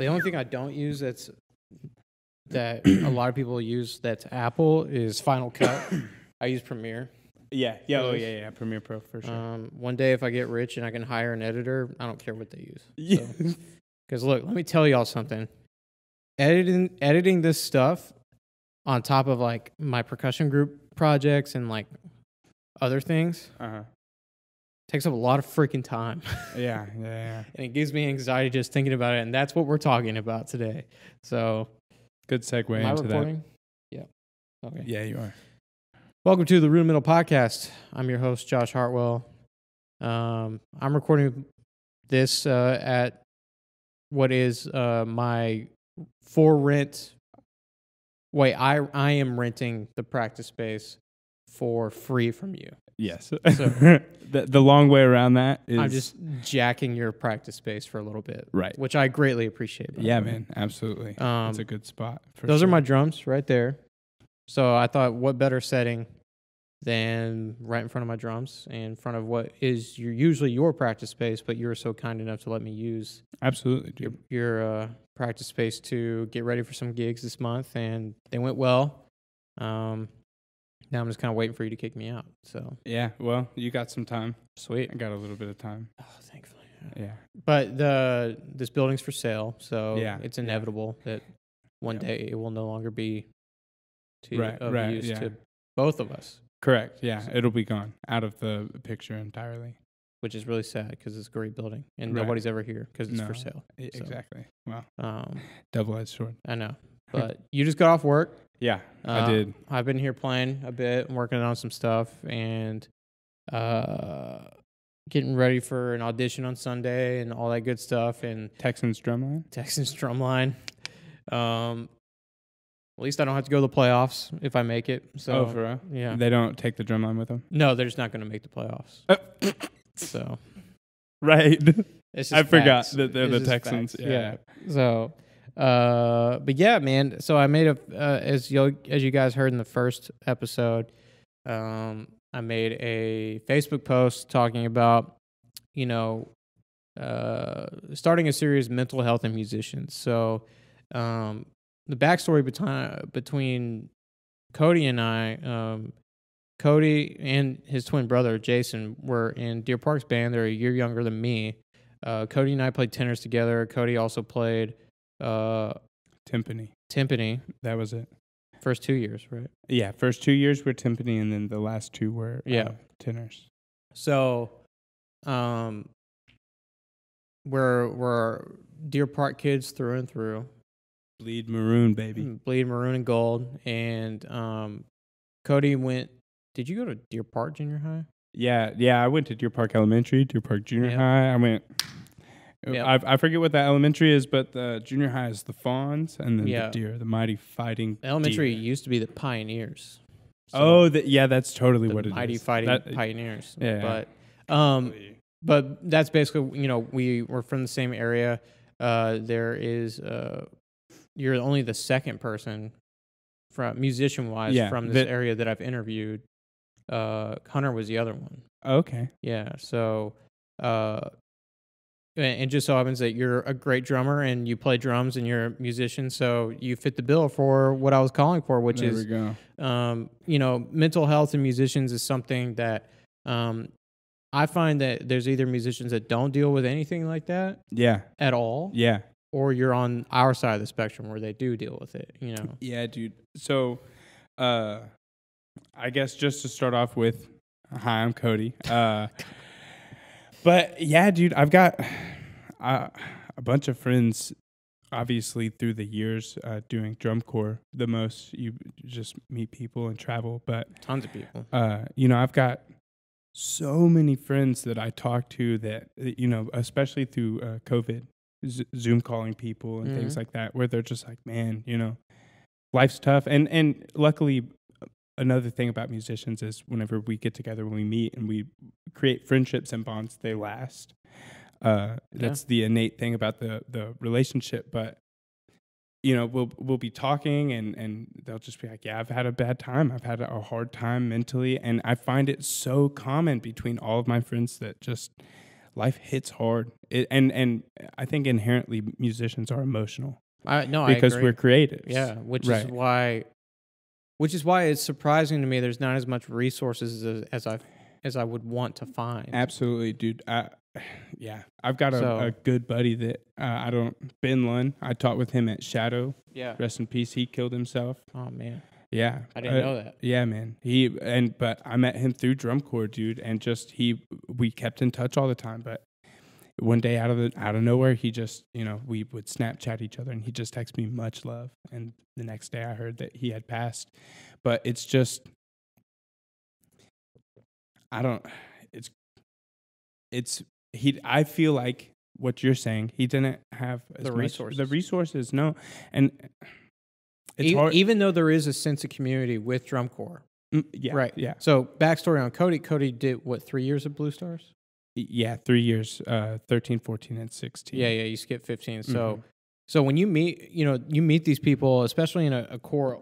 The only thing I don't use that a lot of people use that's Apple is Final Cut. I use Premiere. Yeah. Premiere Pro for sure. One day if I get rich and I can hire an editor, I don't care what they use. Because look, let me tell y'all something. Editing this stuff on top of like my percussion group projects and like other things takes up a lot of freaking time. Yeah. And it gives me anxiety just thinking about it. And that's what we're talking about today. So good segue am I into recording? that. Yeah. Okay. Yeah, you are. Welcome to the Rudimental podcast. I'm your host, Josh Hartwell. I'm recording this at what is my for rent. Wait, I am renting the practice space for free from you. Yes. So the long way around that is... I'm just jacking your practice space for a little bit. Right. Which I greatly appreciate. Yeah, man. Absolutely. It's a good spot. Those are my drums right there. So I thought, what better setting than right in front of my drums and in front of what is usually your practice space, but you were so kind enough to let me use absolutely dude. your practice space to get ready for some gigs this month, and they went well. Now I'm just kind of waiting for you to kick me out. So yeah, well, you got some time. Sweet. I got a little bit of time. Oh, thankfully. Yeah. But this building's for sale, so yeah, it's inevitable that one day it will no longer be of use to both of us. Correct. Yeah, so it'll be gone out of the picture entirely. Which is really sad because it's a great building and nobody's ever here because it's for sale. So, exactly. Wow. Double-edged sword. I know. But you just got off work. Yeah, I did. I've been here playing a bit, working on some stuff, and getting ready for an audition on Sunday and all that good stuff. And Texans Drumline. At least I don't have to go to the playoffs if I make it. So, for real? Yeah. They don't take the drumline with them? No, they're just not going to make the playoffs. So, right. I forgot facts. that they're the Texans. Yeah. So, but yeah, man. So I made as you guys heard in the first episode, I made a Facebook post talking about, starting a series of mental health and musicians. So, the backstory between Cody and I, Cody and his twin brother Jason were in Deer Park's band. They're a year younger than me. Cody and I played tenors together. Cody also played timpani. That was it. First 2 years, right? Yeah, first 2 years were timpani, and then the last two were tenors. So, we're Deer Park kids through and through. Bleed maroon, baby. Bleed maroon and gold. And Cody went. Did you go to Deer Park Junior High? Yeah. I went to Deer Park Elementary, Deer Park Junior High. I went. Yep. I forget what that elementary is, but the junior high is the Fawns, and then the Deer, the mighty fighting. Elementary deer. used to be the Pioneers. So that's totally what it is. Mighty fighting Pioneers. Yeah. But that's basically, we were from the same area. There is you're only the second person from musician-wise from this area that I've interviewed. Hunter was the other one. Okay. Yeah. So, and just so happens that you're a great drummer and you play drums and you're a musician, so you fit the bill for what I was calling for, which is, mental health and musicians is something that I find that there's either musicians that don't deal with anything like that, at all, or you're on our side of the spectrum where they do deal with it, Yeah, dude. So, I guess just to start off with, hi, I'm Cody. But yeah, dude, I've got a bunch of friends, obviously through the years, doing drum corps. The most you just meet people and travel, but tons of people. I've got so many friends that I talk to that especially through COVID, Zoom calling people and things like that, where they're just like, man, life's tough, and luckily. Another thing about musicians is whenever we get together, when we meet and we create friendships and bonds, they last. That's the innate thing about the relationship. But, we'll be talking and they'll just be like, yeah, I've had a bad time. I've had a hard time mentally. And I find it so common between all of my friends that just life hits hard. And I think inherently musicians are emotional. No, because I agree. we're creatives. Yeah, which is why it's surprising to me there's not as much resources as I would want to find. Absolutely, dude. I've got a good buddy that Ben Lund. I taught with him at Shadow. Yeah. Rest in peace. He killed himself. Oh man. Yeah. I didn't know that. Yeah, man. But I met him through drum corps, dude, and we kept in touch all the time. But one day out of nowhere, he just, we would Snapchat each other, and he just texted me much love. And the next day I heard that he had passed. But it's just, I feel like what you're saying, he didn't have the resources. The resources, no. And it's hard. Even though there is a sense of community with drum corps. Yeah. Right. Yeah. So backstory on Cody. Cody did what, 3 years of Blue Stars? Yeah, 3 years, 13, 14, and 16. Yeah, you skipped 15. So when you meet these people, especially in a corps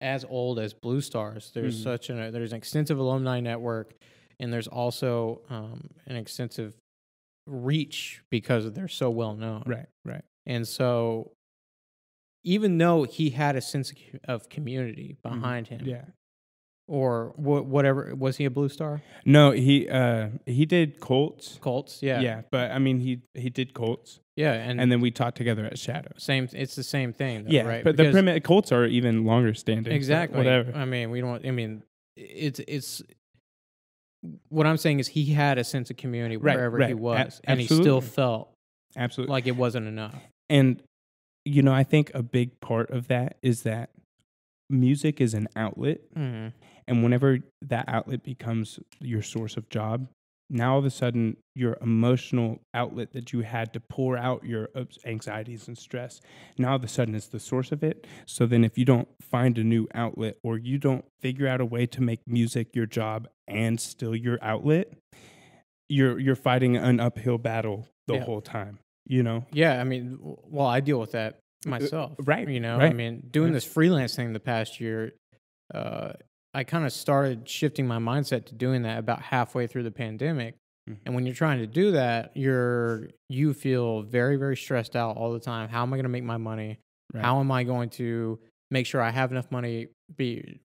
as old as Blue Stars, there's there's an extensive alumni network, and there's also an extensive reach because they're so well known. Right. And so even though he had a sense of community behind him, yeah. Or whatever, was he a Blue Star? No, he did Colts. Colts, yeah. Yeah, but I mean he did Colts. Yeah, and then we taught together at Shadow. It's the same thing, though, yeah, right? But the Colts are even longer standing. Exactly. Whatever. I mean, it's what I'm saying is he had a sense of community wherever he was, and he still felt like it wasn't enough. And I think a big part of that is that music is an outlet. Mm-hmm. And whenever that outlet becomes your source of job, now all of a sudden your emotional outlet that you had to pour out your anxieties and stress, now all of a sudden it's the source of it. So then if you don't find a new outlet, or you don't figure out a way to make music your job and still your outlet, you're fighting an uphill battle the whole time, Yeah, I mean, well, I deal with that myself. Right. Right. I mean, doing this freelance thing the past year, I kind of started shifting my mindset to doing that about halfway through the pandemic. Mm-hmm. And when you're trying to do that, you feel very, very stressed out all the time. How am I going to make my money? Right. How am I going to make sure I have enough money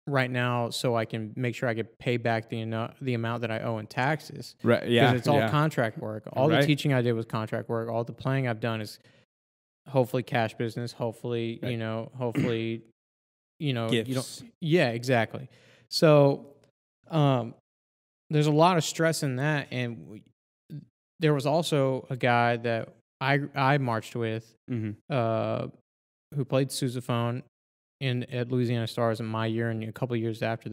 right now so I can make sure I can pay back the amount that I owe in taxes? Right. Yeah. Because it's all contract work. All the teaching I did was contract work. All the playing I've done is hopefully cash business. Hopefully, hopefully, gifts. Yeah, exactly. So, there's a lot of stress in that, and there was also a guy that I marched with, mm-hmm. Who played sousaphone at Louisiana Stars in my year, and a couple of years after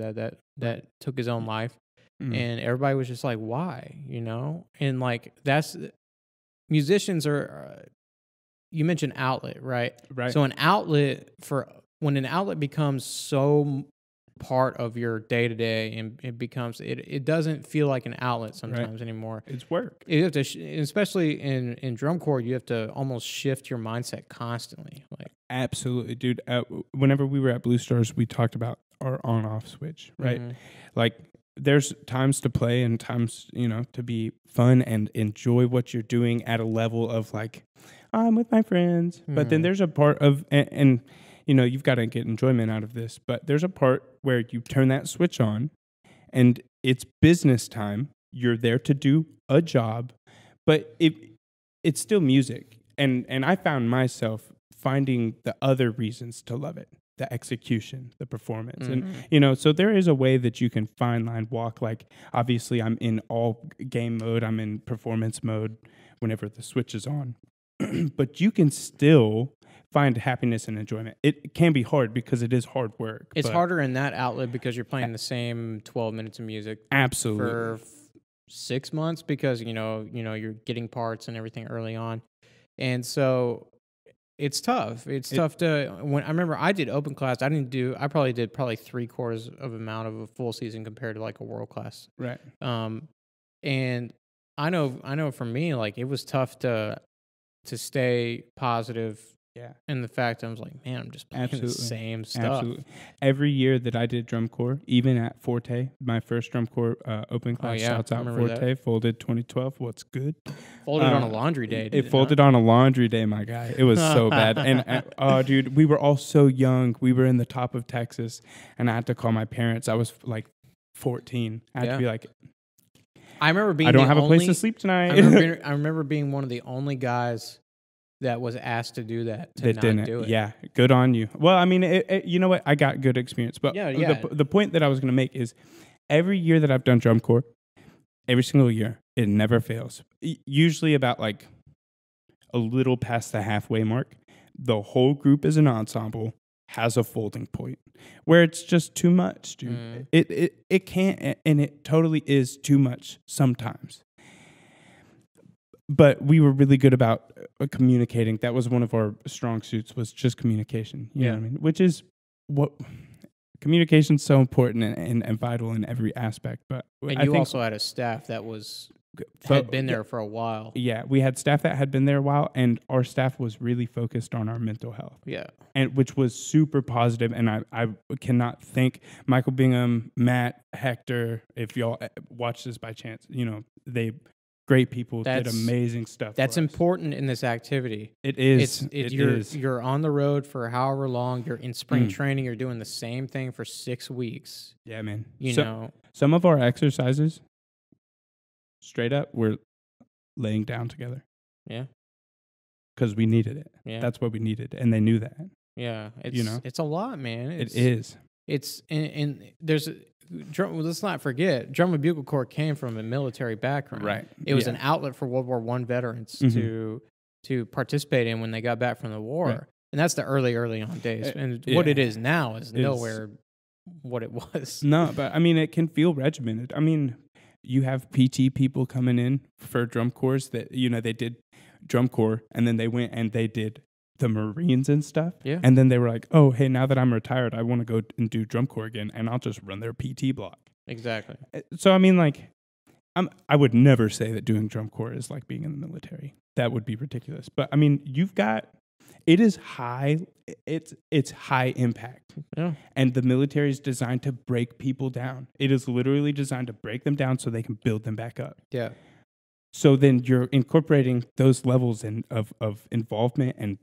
that took his own life, mm-hmm. and everybody was just like, "Why?" And like that's musicians are. You mentioned outlet, right? Right. So when an outlet becomes so part of your day to day, and it doesn't feel like an outlet sometimes anymore. It's work. You have to, especially in drum corps, you have to almost shift your mindset constantly. Like absolutely, dude. Whenever we were at Blue Stars, we talked about our on-off switch, right? Mm-hmm. Like there's times to play and times to be fun and enjoy what you're doing at a level of like, I'm with my friends. Mm-hmm. But then there's a part of and you've got to get enjoyment out of this, but there's a part where you turn that switch on and it's business time. You're there to do a job, but it's still music. And I found myself finding the other reasons to love it, the execution, the performance. Mm-hmm. And, so there is a way that you can fine line walk. Like, obviously I'm in all game mode. I'm in performance mode whenever the switch is on, but you can still find happiness and enjoyment. It can be hard because it is hard work. It's harder in that outlet because you're playing the same 12 minutes of music. Absolutely. For 6 months because, you're getting parts and everything early on. And so it's tough. It's tough to, when I remember I did open class, I probably did 3/4 of amount of a full season compared to like a world class. Right. And I know for me, like it was tough to stay positive Yeah. And the fact I was like, man, I'm just playing the same stuff. Absolutely. Every year that I did drum corps, even at Forte, my first drum corps open class, shouts out Forte, folded 2012. What's good? Folded on a laundry day. It folded on a laundry day, my guy. It was so bad. And oh, dude, we were all so young. We were in the top of Texas, and I had to call my parents. I was like 14. I had to be like, I remember being. I don't have a place to sleep tonight. I remember being one of the only guys that was asked to do that. Didn't do it. Yeah, good on you. Well, I mean, you know what? I got good experience. But the point that I was going to make is every year that I've done drum corps, every single year, it never fails. Usually about like a little past the halfway mark, the whole group as an ensemble has a folding point where it's just too much, dude. It can't, and it totally is too much sometimes. But we were really good about communicating. That was one of our strong suits, was just communication. You know what I mean? Which is what communication's so important and vital in every aspect. But and you also had a staff that had been there for a while. Yeah, we had staff that had been there a while, and our staff was really focused on our mental health. Yeah, and which was super positive. And I cannot thank Michael Bingham, Matt, Hector. If y'all watch this by chance, they. Great people did amazing stuff. That's important in this activity. It is. You're on the road for however long. You're in spring training. You're doing the same thing for 6 weeks. Yeah, man. You know, some of our exercises, straight up, we're laying down together. Yeah, because we needed it. Yeah, that's what we needed, and they knew that. Yeah, it's a lot, man. It is. It's and there's. Let's not forget, Drum and Bugle Corps came from a military background. Right. It was an outlet for World War I veterans to participate in when they got back from the war. Right. And that's the early on days. And what it is now is nowhere what it was. No, but I mean, it can feel regimented. I mean, you have PT people coming in for drum corps that, they did drum corps, and then they went and they did the Marines and stuff. Yeah. And then they were like, oh, hey, now that I'm retired, I want to go and do drum corps again, and I'll just run their PT block. Exactly. So, I mean, like, I would never say that doing drum corps is like being in the military. That would be ridiculous. But, I mean, it is high, it's high impact. Yeah. And the military is designed to break people down. It is literally designed to break them down so they can build them back up. Yeah. So then you're incorporating those levels of involvement and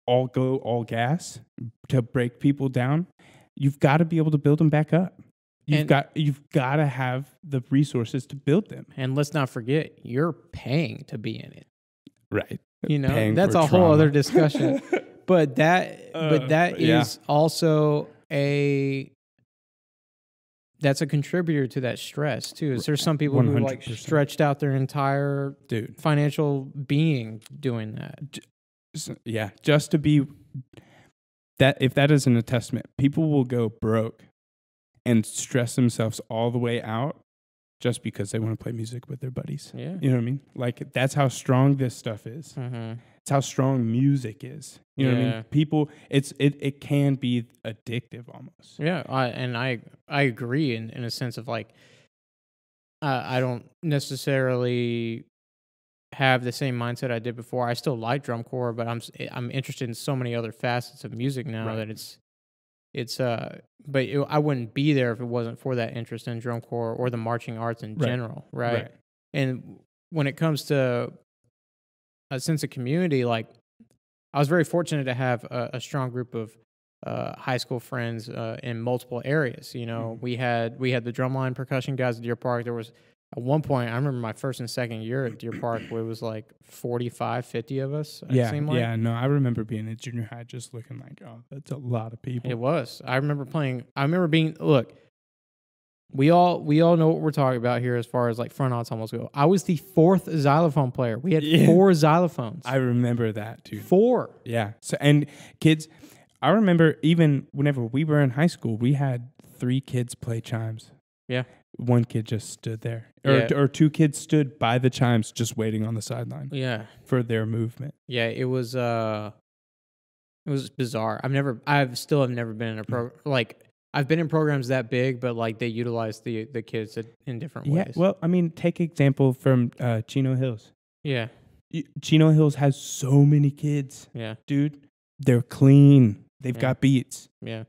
all gas to break people down. You've got to be able to build them back up. You've got to have the resources to build them. And let's not forget, you're paying to be in it. Right. That's a whole other discussion. But that is also that's a contributor to that stress too. Is there's some people 100%. Who like stretched out their entire financial being doing that. Yeah, just to be that, if that isn't a testament, people will go broke and stress themselves all the way out just because they want to play music with their buddies. Yeah. You know what I mean? Like, that's how strong this stuff is. Mm-hmm. It's how strong music is. You know what I mean? People, it can be addictive almost. Yeah, I agree in a sense of like, I don't necessarily have the same mindset I did before. I still like drum corps, but I'm interested in so many other facets of music now that I wouldn't be there if it wasn't for that interest in drum corps or the marching arts in general, right? And when it comes to a sense of community, like, I was very fortunate to have a strong group of high school friends in multiple areas. We had the drumline percussion guys at Deer Park. There was, at one point, I remember my first and second year at Deer Park, where it was like 45, 50 of us. Yeah, I remember being in junior high just looking like, oh, that's a lot of people. It was. I remember look, we all know what we're talking about here as far as like front ensembles go. I was the fourth xylophone player. We had 4 xylophones. I remember that, dude. 4. Yeah. So, and kids, I remember even whenever we were in high school, we had 3 kids play chimes. Yeah. 1 kid just stood there. Or 2 kids stood by the chimes just waiting on the sideline. Yeah. For their movement. Yeah, it was bizarre. I've still never been in a program, like, I've been in programs that big, but like they utilize the kids in different ways. Yeah, well, I mean, take example from Chino Hills. Yeah. Chino Hills has so many kids. Yeah. Dude, they're clean. They've got beats. Yeah.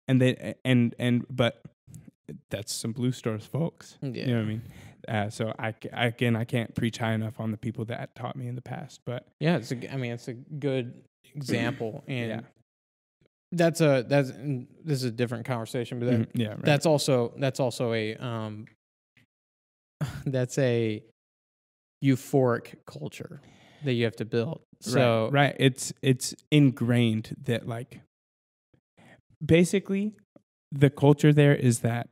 And they but that's some Blue Stars folks. Yeah. You know what I mean? So I can't preach high enough on the people that taught me in the past, but yeah, it's a good example, and this is a different conversation, but that's also a that's a euphoric culture that you have to build. So right. It's ingrained that, like, basically the culture there is that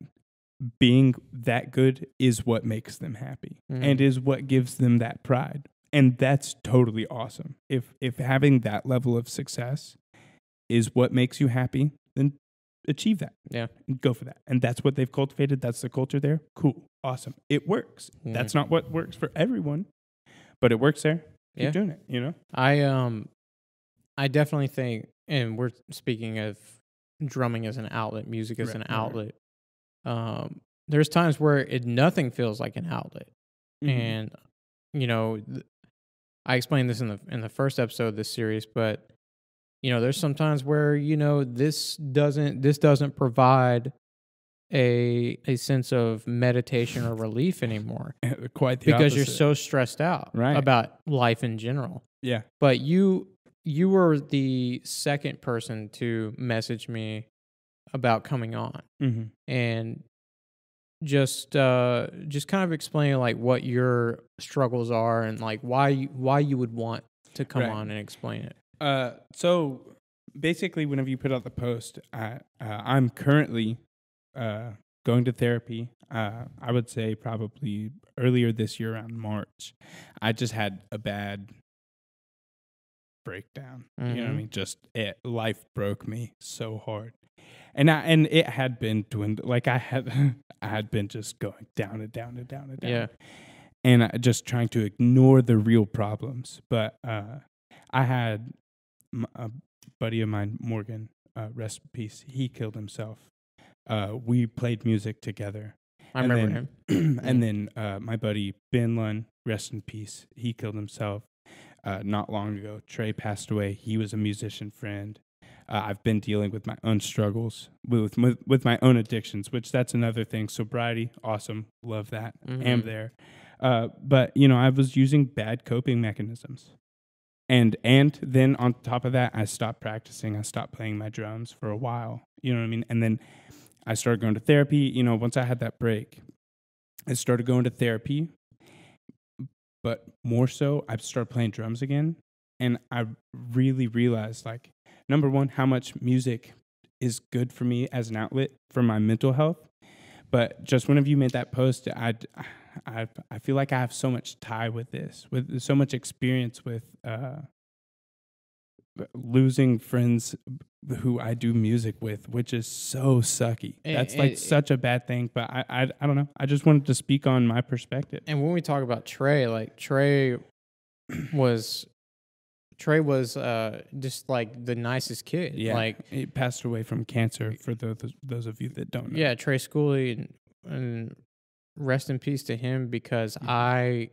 being that good is what makes them happy and is what gives them that pride. And that's totally awesome. If having that level of success is what makes you happy, then achieve that. Yeah. Go for that. And that's what they've cultivated. That's the culture there. Cool. Awesome. It works. That's not what works for everyone, but it works there. Keep doing it, you know? I definitely think, and we're speaking of drumming as an outlet, music as an outlet. There's times where nothing feels like an outlet. And, you know, I explained this in the first episode of this series, but, you know, there's some times where, you know, this doesn't provide a sense of meditation or relief anymore. Quite the because opposite. You're so stressed out about life in general. Yeah. But you were the second person to message me about coming on, and just kind of explain like what your struggles are and like why you would want to come on and explain it. So basically, whenever you put out the post, I'm currently going to therapy. I would say probably earlier this year around March. I just had a bad breakdown. You know what I mean? Just life broke me so hard. And it had been like I had been just going down and down and down and down. Yeah. And just trying to ignore the real problems. But I had a buddy of mine, Morgan, rest in peace. He killed himself. We played music together. I remember him. And then my buddy Ben Lund, rest in peace. He killed himself not long ago. Trey passed away. He was a musician friend. I've been dealing with my own struggles, with my own addictions, which that's another thing. Sobriety, awesome. Love that. Am there. But, you know, I was using bad coping mechanisms. And then on top of that, I stopped practicing. I stopped playing my drums for a while. You know what I mean? And then I started going to therapy. You know, once I had that break, I started going to therapy. But more so, I started playing drums again. And I really realized, like, number one, how much music is good for me as an outlet for my mental health. But just whenever you made that post, I feel like I have so much tie with this, with so much experience with losing friends who I do music with, which is so sucky. That's such a bad thing. But I don't know. I just wanted to speak on my perspective. And when we talk about Trey, like Trey was just like the nicest kid. Yeah, like he passed away from cancer. For those of you that don't know. Yeah, Trey Schooley, and rest in peace to him, because I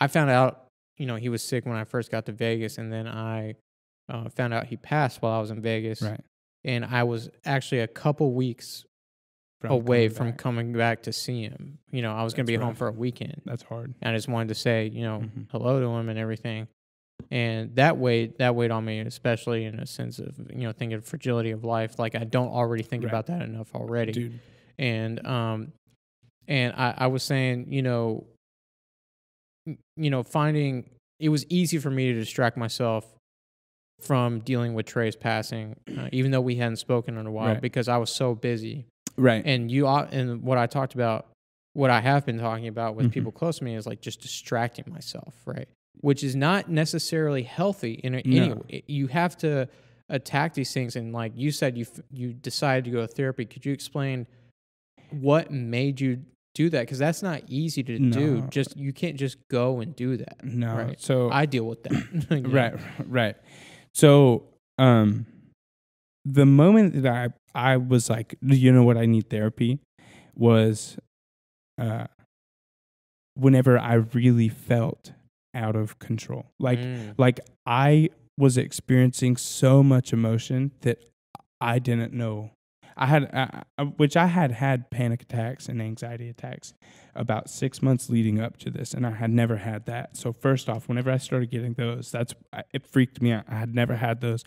found out, you know, he was sick when I first got to Vegas, and then I found out he passed while I was in Vegas. Right. And I was actually a couple weeks away from coming back to see him. You know, I was going to be home for a weekend. That's hard. And I just wanted to say, you know, hello to him and everything. And that weighed on me, especially in a sense of, you know, thinking of fragility of life. Like, I don't already think about that enough already. Dude. And I was saying, you know, finding, it was easy for me to distract myself from dealing with Trey's passing, even though we hadn't spoken in a while, because I was so busy. Right. And and what I have been talking about with people close to me is like just distracting myself, right? Which is not necessarily healthy in any way. You have to attack these things. And like you said, you decided to go to therapy. Could you explain what made you do that? Because that's not easy to do. You can't just go and do that. No. Right? So I deal with that. Right. So the moment that I was like, you know what, I need therapy, was whenever I really felt out of control. Like I was experiencing so much emotion that I didn't know. I had panic attacks and anxiety attacks about 6 months leading up to this, and I had never had that. So first off, whenever I started getting those, it freaked me out. I had never had those.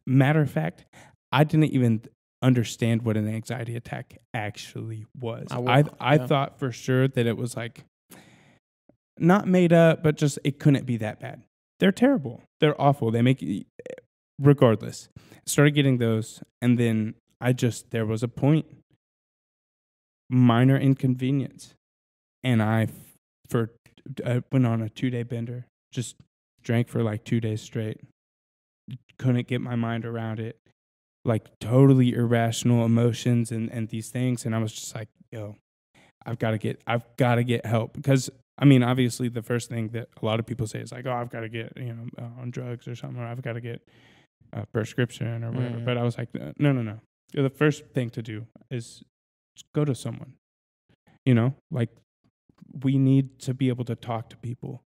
Matter of fact, I didn't even understand what an anxiety attack actually was. I thought for sure that it was like not made up, but just it couldn't be that bad. They're terrible. They're awful. They make you, regardless. Started getting those, and then there was a point, minor inconvenience, and I went on a 2-day bender, just drank for like 2 days straight. Couldn't get my mind around it, like totally irrational emotions and these things, and I was just like, yo, I've got to get help, because I mean, obviously the first thing that a lot of people say is like, oh, I've got to get on drugs or something, or I've got to get a prescription or whatever. But I was like, no. The first thing to do is go to someone. Like we need to be able to talk to people.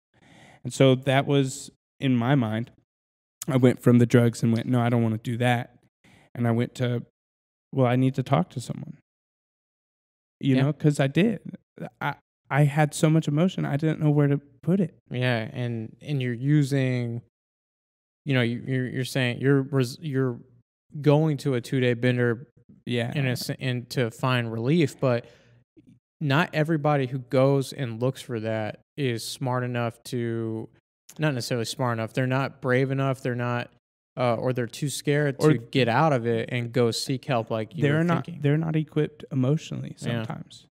And so that was in my mind. I went from the drugs and went, no, I don't want to do that. And I went to, well, I need to talk to someone. Because I did. I had so much emotion, I didn't know where to put it. Yeah, and you're using, you're saying you're going to a 2-day bender, and to find relief, but not everybody who goes and looks for that is smart enough to, not necessarily smart enough. They're not brave enough. They're not, or they're too scared to get out of it and go seek help. Like they're not equipped emotionally sometimes.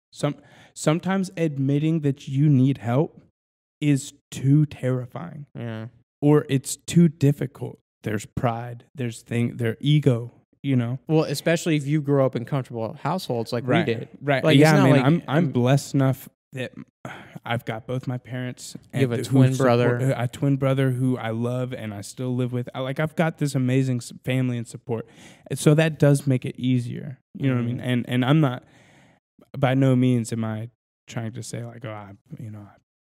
Sometimes admitting that you need help is too terrifying. Yeah. Or it's too difficult. There's pride. There's their ego, Well, especially if you grew up in comfortable households like we did. Right. Like, yeah, I mean, I'm blessed enough that I've got both my parents. You have a twin brother. A twin brother who I love and I still live with. I've got this amazing family and support. So that does make it easier. You know what I mean? And I'm not, by no means am I trying to say like, oh, I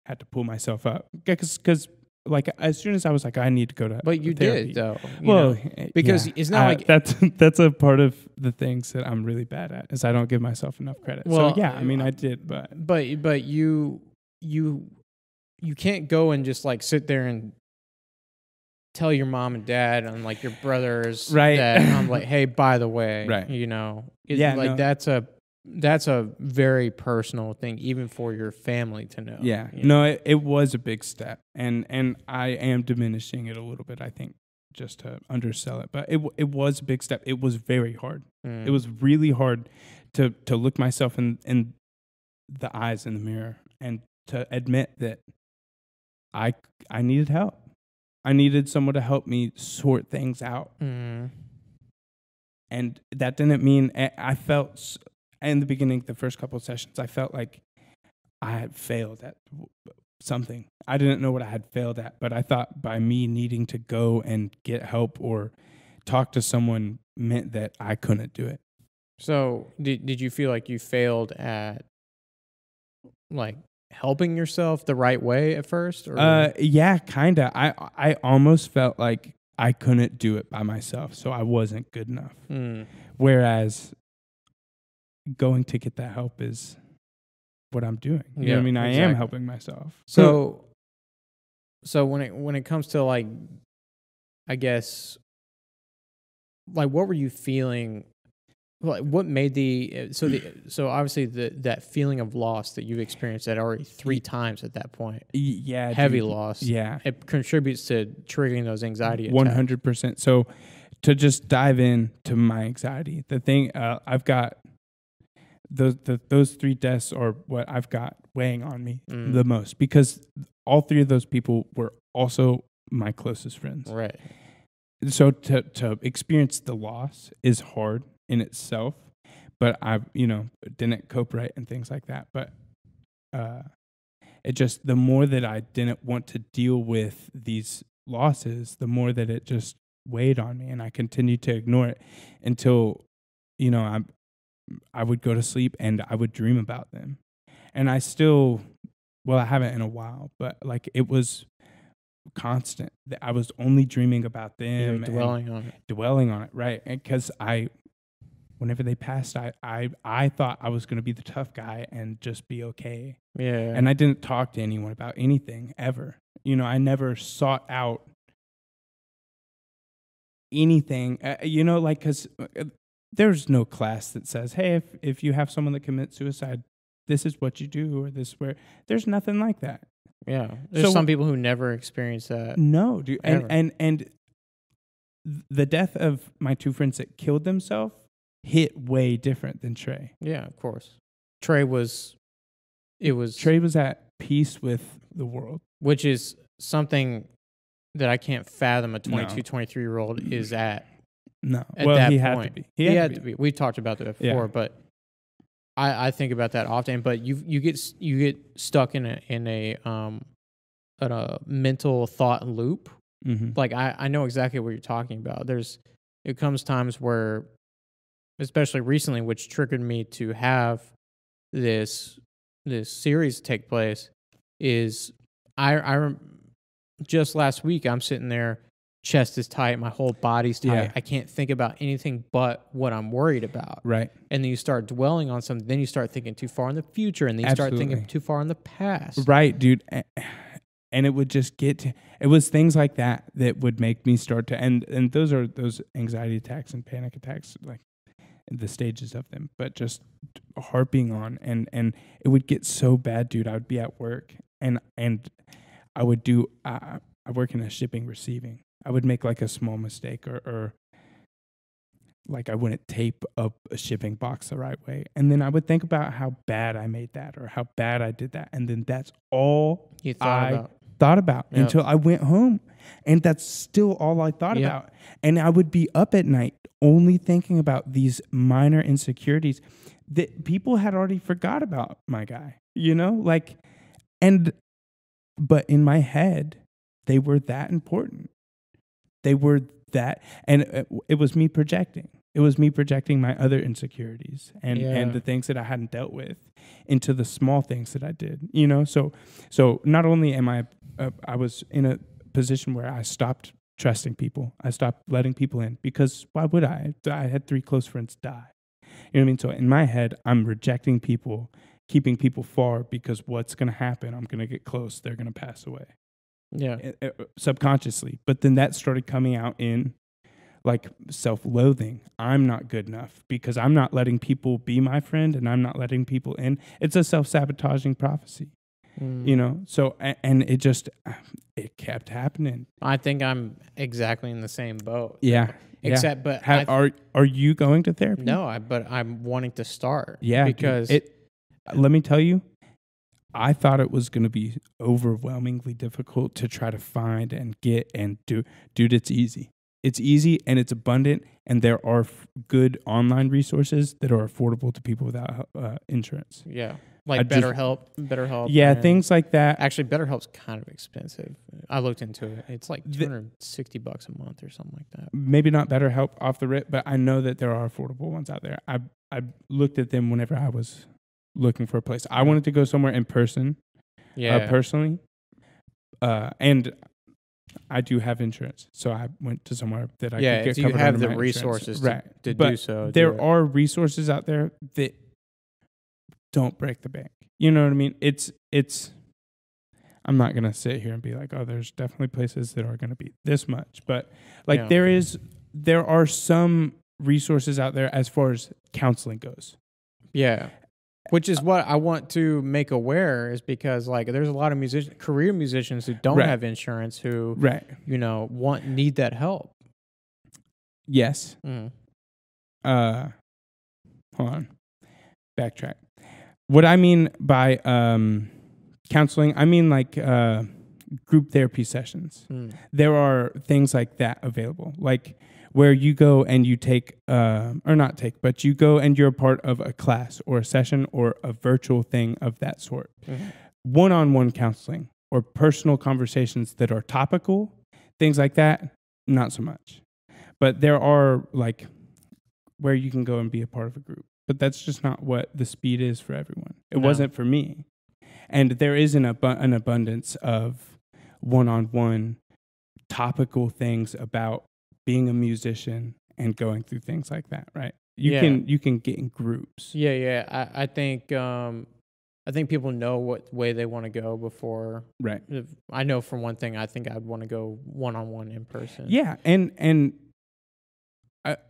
had to pull myself up. Because like as soon as I was like, I need to go to but you therapy. Did though. Because it's not like that's a part of the things that I'm really bad at is I don't give myself enough credit. Well, so I mean I did, but you can't go and just like sit there and tell your mom and dad and like your brothers that I'm like, hey, by the way, that's a very personal thing, even for your family to know. Yeah. No, it was a big step. And I am diminishing it a little bit, I think, just to undersell it. But it was a big step. It was very hard. It was really hard to look myself in the eyes in the mirror and to admit that I needed help. I needed someone to help me sort things out. And that didn't mean I felt... In the beginning, the first couple of sessions, I felt like I had failed at something. I didn't know what I had failed at, but I thought by me needing to go and get help or talk to someone meant that I couldn't do it. So did you feel like you failed at like helping yourself the right way at first? Or? Yeah, kind of. I almost felt like I couldn't do it by myself, so I wasn't good enough. Whereas going to get that help is what I'm doing. You know what I mean? I am helping myself. So when it comes to like, I guess, like what were you feeling? Like what made so obviously that feeling of loss that you've experienced that already 3 times at that point. Yeah. Heavy loss. Yeah. It contributes to triggering those anxiety attacks. 100%. So to just dive into my anxiety, the thing I've got, those 3 deaths are what I've got weighing on me the most, because all 3 of those people were also my closest friends. Right. So to experience the loss is hard in itself, but I didn't cope right and things like that. But it just, the more that I didn't want to deal with these losses, the more that it just weighed on me, and I continued to ignore it until I would go to sleep and I would dream about them. And I still Well, I haven't in a while, but like it was constant. I was only dreaming about them, dwelling on it, right? Because whenever they passed, I thought I was going to be the tough guy and just be okay. Yeah. And I didn't talk to anyone about anything ever. I never sought out anything, like, because there's no class that says, hey, if you have someone that commits suicide, this is what you do, or this where. There's nothing like that. Yeah. There's some people who never experience that. No, dude. And the death of my two friends that killed themselves hit way different than Trey. Yeah, of course. Trey was at peace with the world. Which is something that I can't fathom a 22, 23-year-old is at. No. At well, that he point. had to be. He had to be. We talked about that before, but I think about that often. But you get stuck in a mental thought loop. Mm-hmm. Like I know exactly what you're talking about. It comes times where, especially recently, which triggered me to have this series take place, is just last week I'm sitting there, chest is tight, my whole body's tight. Yeah. I can't think about anything but what I'm worried about. Right. And then you start dwelling on something. Then you start thinking too far in the future, and then you start thinking too far in the past. Right, dude. And it would just it was things like that would make me start to, and those are those anxiety attacks and panic attacks, like the stages of them, but just harping on, and it would get so bad, dude. I would be at work, and I would do, I work in a shipping receiving. I would make like a small mistake, or like I wouldn't tape up a shipping box the right way. And then I would think about how bad I made that, or how bad I did that. And then that's all you thought about until I went home. And that's still all I thought about. And I would be up at night only thinking about these minor insecurities that people had already forgot about my guy, but in my head, they were that important. They were that, and it was me projecting. It was me projecting my other insecurities and the things that I hadn't dealt with into the small things that I did, So not only am I was in a position where I stopped trusting people. I stopped letting people in, because why would I? I had 3 close friends die. You know what I mean? So in my head, I'm rejecting people, keeping people far, because what's going to happen? I'm going to get close. They're going to pass away. Yeah. Subconsciously. But then that started coming out in like self-loathing. I'm not good enough because I'm not letting people be my friend, and I'm not letting people in. It's a self-sabotaging prophecy, So, and it kept happening. I think I'm exactly in the same boat. Yeah. Except, but are you going to therapy? No, but I'm wanting to start. Yeah. Because let me tell you, I thought it was going to be overwhelmingly difficult to try to find and get and do. Dude, it's easy. It's easy and it's abundant, and there are good online resources that are affordable to people without insurance. Yeah, like BetterHelp. Yeah, things like that. Actually, BetterHelp's kind of expensive. I looked into it. It's like $260 a month or something like that. Maybe not BetterHelp off the rip, but I know that there are affordable ones out there. I looked at them whenever I was looking for a place. I wanted to go somewhere in person. Yeah, personally, and I do have insurance, so I went to somewhere that I could get covered. Yeah, you have the resources to do so. There are resources out there that don't break the bank. You know what I mean? It's. I'm not gonna sit here and be like, oh, there's definitely places that are gonna be this much, but like there are some resources out there as far as counseling goes. Yeah. Which is what I want to make aware, is because like there's a lot of career musicians who don't have insurance who need that help. Yes. Hold on. Backtrack. What I mean by counseling, I mean like group therapy sessions. There are things like that available, like where you go and you but you go and you're a part of a class or a session or a virtual thing of that sort. One-on-one counseling or personal conversations that are topical, things like that, not so much. But there are like where you can go and be a part of a group. But that's just not what the speed is for everyone. It wasn't for me. And there is an abundance of one-on-one topical things about being a musician and going through things like that, right? You can get in groups. Yeah. I think people know what way they want to go before. Right. I know for one thing, I think I'd want to go one-on-one in person. Yeah, and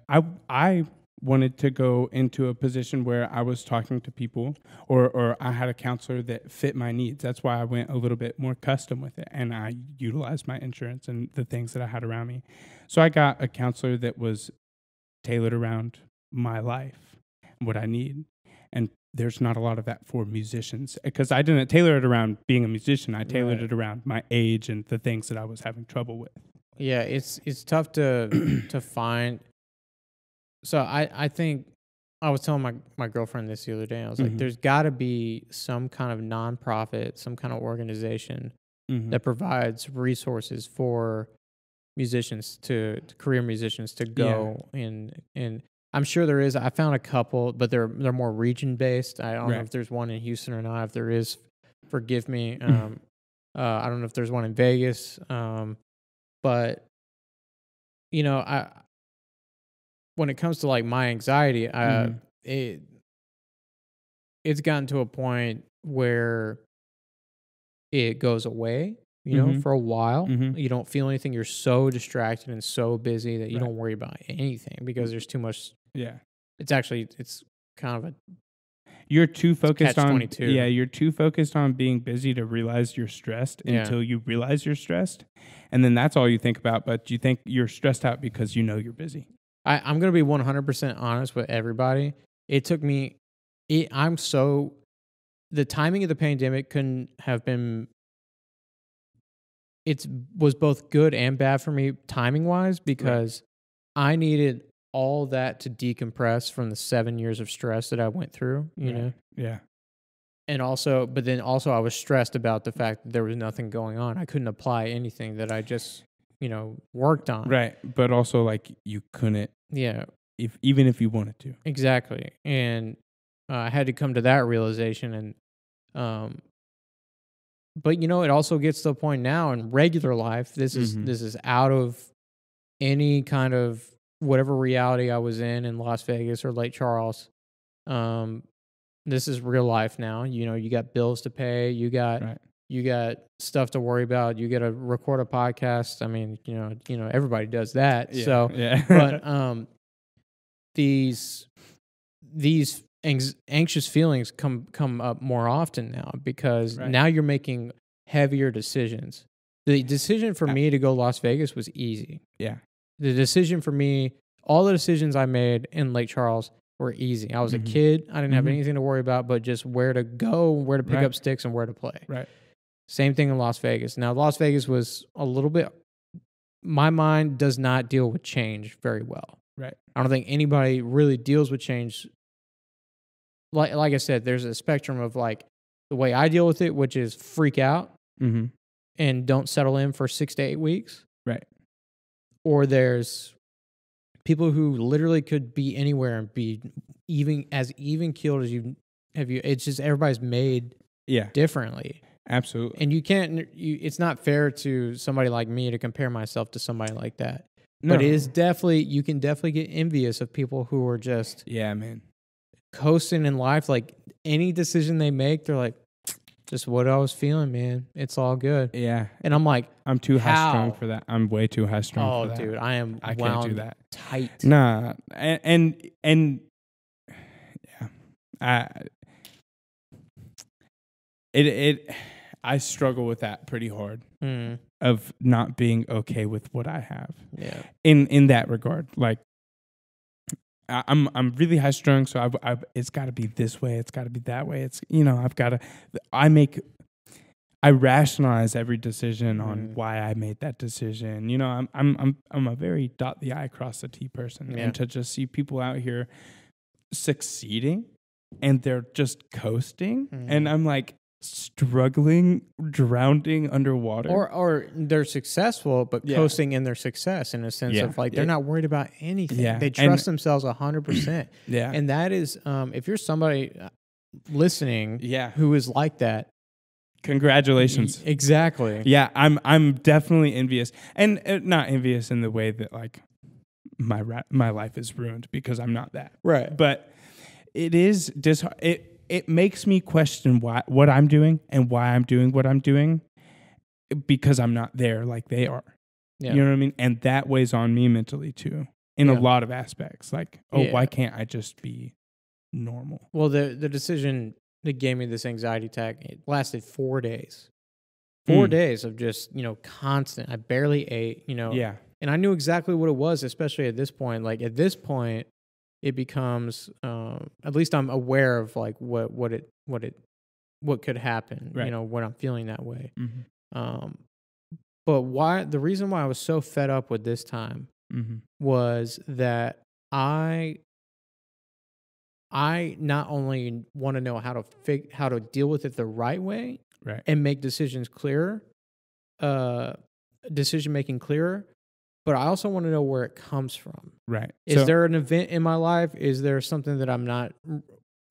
I wanted to go into a position where I was talking to people, or I had a counselor that fit my needs. That's why I went a little bit more custom with it, and I utilized my insurance and the things that I had around me. So I got a counselor that was tailored around my life and what I need. And there's not a lot of that for musicians, because I didn't tailor it around being a musician. I tailored it around my age and the things that I was having trouble with. Yeah, it's tough to find. So I think I was telling my girlfriend this the other day. I was like, there's got to be some kind of nonprofit, some kind of organization that provides resources for musicians to career musicians to go and I'm sure there is. I found a couple, but they're more region based. I don't know if there's one in Houston or not. If there is, forgive me. I don't know if there's one in Vegas. But you know, when it comes to like my anxiety, it's gotten to a point where it goes away. You know, for a while, you don't feel anything. You're so distracted and so busy that you don't worry about anything because there's too much. Yeah. It's kind of you're too focused on catch-22. Yeah, you're too focused on being busy to realize you're stressed until you realize you're stressed. And then that's all you think about, but you think you're stressed out because you know you're busy. I'm going to be 100% honest with everybody. It took me the timing of the pandemic couldn't have been. It was both good and bad for me timing wise because I needed all that to decompress from the 7 years of stress that I went through, you know? Yeah. And but then also I was stressed about the fact that there was nothing going on. I couldn't apply anything that I just, worked on. Right. But also like you couldn't. Yeah. Even if you wanted to. Exactly. And I had to come to that realization but it also gets to a point now in regular life. This is out of any kind of whatever reality I was in Las Vegas or Lake Charles. This is real life now. You got bills to pay. You got stuff to worry about. You got to record a podcast. I mean, everybody does that. Yeah, so, yeah. But these anxious feelings come up more often now because now you're making heavier decisions. The decision for me to go Las Vegas was easy. Yeah. The decision for me, all the decisions I made in Lake Charles were easy. I was a kid. I didn't have anything to worry about but just where to go, where to pick up sticks, and where to play. Right. Same thing in Las Vegas. Now, Las Vegas was a little bit... My mind does not deal with change very well. Right. I don't think anybody really deals with change. Like I said, there's a spectrum of like the way I deal with it, which is freak out and don't settle in for 6 to 8 weeks. Right. Or there's people who literally could be anywhere and be even keeled as you. It's just everybody's made differently. Absolutely. And you can't. It's not fair to somebody like me to compare myself to somebody like that. No. But it is definitely, you can definitely get envious of people who are just coasting in life. Like any decision they make, they're like, just what I was feeling, man. It's all good. Yeah. And I'm like, I'm too high strung for that. I'm way too high strung for that. Oh, dude, I can't do that. Tight. Nah. And yeah. I struggle with that pretty hard of not being okay with what I have. Yeah. In that regard, like I'm really high strung, so it's got to be this way, it's got to be that way. It's I rationalize every decision on why I made that decision. I'm a very dot the I cross the T person, and to just see people out here succeeding and they're just coasting, and I'm like struggling, drowning underwater, or they're successful but coasting in their success in a sense of like they're not worried about anything. They trust themselves 100%. And that is if you're somebody listening who is like that, Congratulations. Exactly. Yeah, I'm definitely envious, and not envious in the way that like my life is ruined because I'm not that. Right. But it is it makes me question what I'm doing and why I'm doing what I'm doing because I'm not there like they are. Yeah. You know what I mean? And that weighs on me mentally too in a lot of aspects. Like, why can't I just be normal? Well, the decision that gave me this anxiety attack, it lasted 4 days. 4 days of just, constant. I barely ate, Yeah. And I knew exactly what it was, especially at this point. Like at this point, it becomes at least I'm aware of like what could happen, right. When I'm feeling that way. Mm-hmm. But the reason why I was so fed up with this time was that I not only want to know how to deal with it the right way, right, and make decisions clearer, decision making clearer, but I also want to know where it comes from. Right. Is there an event in my life? Is there something that I'm not?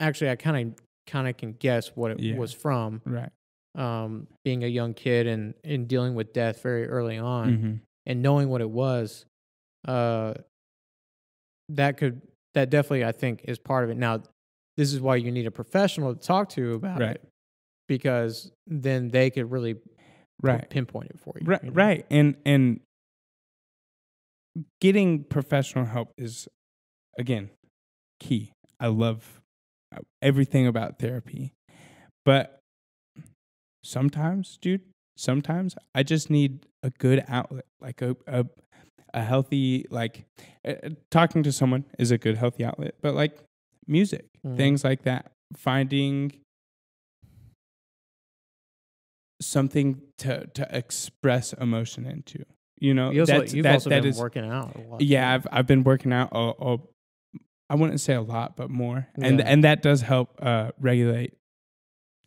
Actually, I kind of can guess what it was from. Right. Being a young kid and dealing with death very early on, and knowing what it was, that definitely I think is part of it. Now, this is why you need a professional to talk to about it, because then they could really pinpoint it for you. Right, right, and getting professional help is again key. I love everything about therapy, but sometimes I just need a good outlet, like a healthy, like talking to someone is a good healthy outlet, but like music, things like that, finding something to express emotion into, you've also been working out a lot. Yeah, I've been working out I wouldn't say a lot, but more, and that does help regulate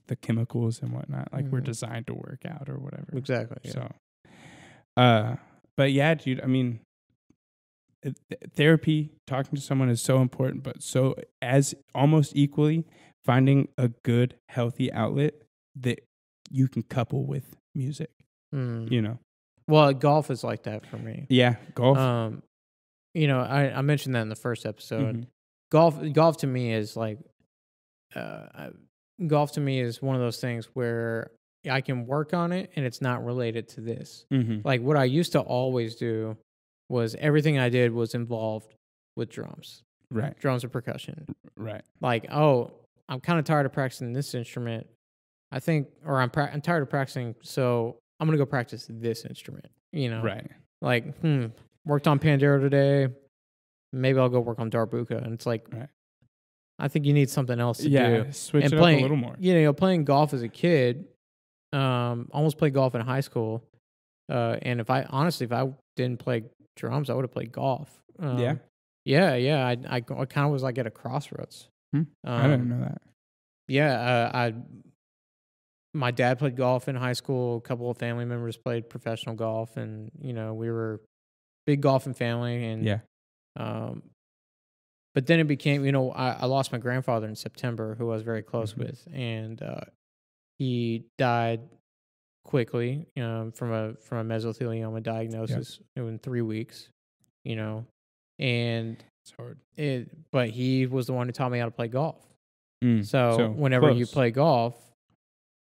the chemicals and whatnot. Like we're designed to work out or whatever. Exactly. Yeah. So, but yeah, dude. I mean, therapy, talking to someone is so important, but so as almost equally finding a good, healthy outlet that you can couple with music. Well, golf is like that for me. Yeah, golf. I mentioned that in the first episode. Golf to me is like, golf to me is one of those things where I can work on it and it's not related to this. Like what I used to always do was everything I did was involved with drums. Right. Drums or percussion. Right. Like, I'm kind of tired of practicing this instrument. I'm tired of practicing, so I'm going to go practice this instrument, Right. Like, worked on Pandero today. Maybe I'll go work on Darbuka. And it's like, I think you need something else to do. Switch it up a little more. Playing golf as a kid, almost played golf in high school. And if I didn't play drums, I would have played golf. Yeah. I kind of was like at a crossroads. I didn't know that. Yeah. My dad played golf in high school. A couple of family members played professional golf, and we were big golfing family. And but then it became, I lost my grandfather in September, who I was very close with, and he died quickly from a mesothelioma diagnosis in 3 weeks. And it's hard. But he was the one who taught me how to play golf. So whenever you play golf,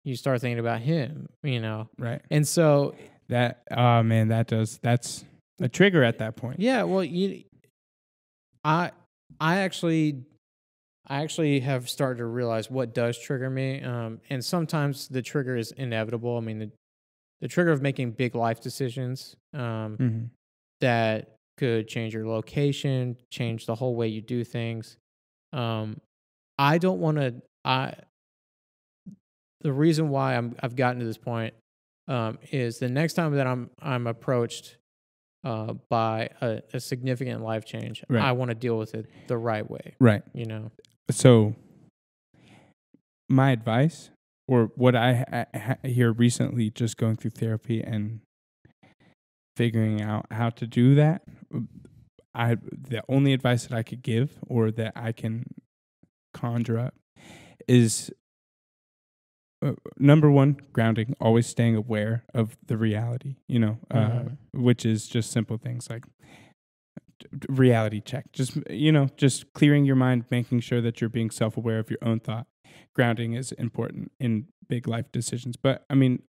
you start thinking about him, Right. And so that's a trigger at that point. Yeah. Well, I actually have started to realize what does trigger me. And sometimes the trigger is inevitable. I mean, the trigger of making big life decisions, that could change your location, change the whole way you do things. I don't want to, the reason why I've gotten to this point is the next time that I'm approached by a significant life change, I want to deal with it the right way. Right. So my advice, or what I hear recently, just going through therapy and figuring out how to do that, the only advice that I could give or that I can conjure up is number one, grounding, always staying aware of the reality, which is just simple things like reality check. Just clearing your mind, making sure that you're being self-aware of your own thought. Grounding is important in big life decisions. But I mean,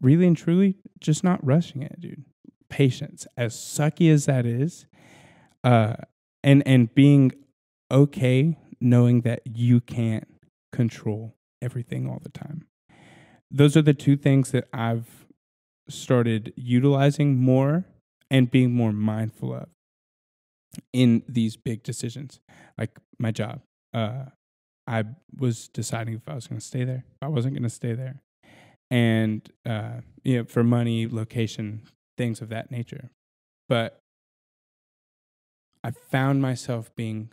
really and truly, just not rushing it, dude. Patience, as sucky as that is, and being okay knowing that you can't control everything all the time. Those are the two things that I've started utilizing more and being more mindful of in these big decisions, like my job. I was deciding if I was going to stay there, if I wasn't going to stay there, and for money, location, things of that nature. But I found myself being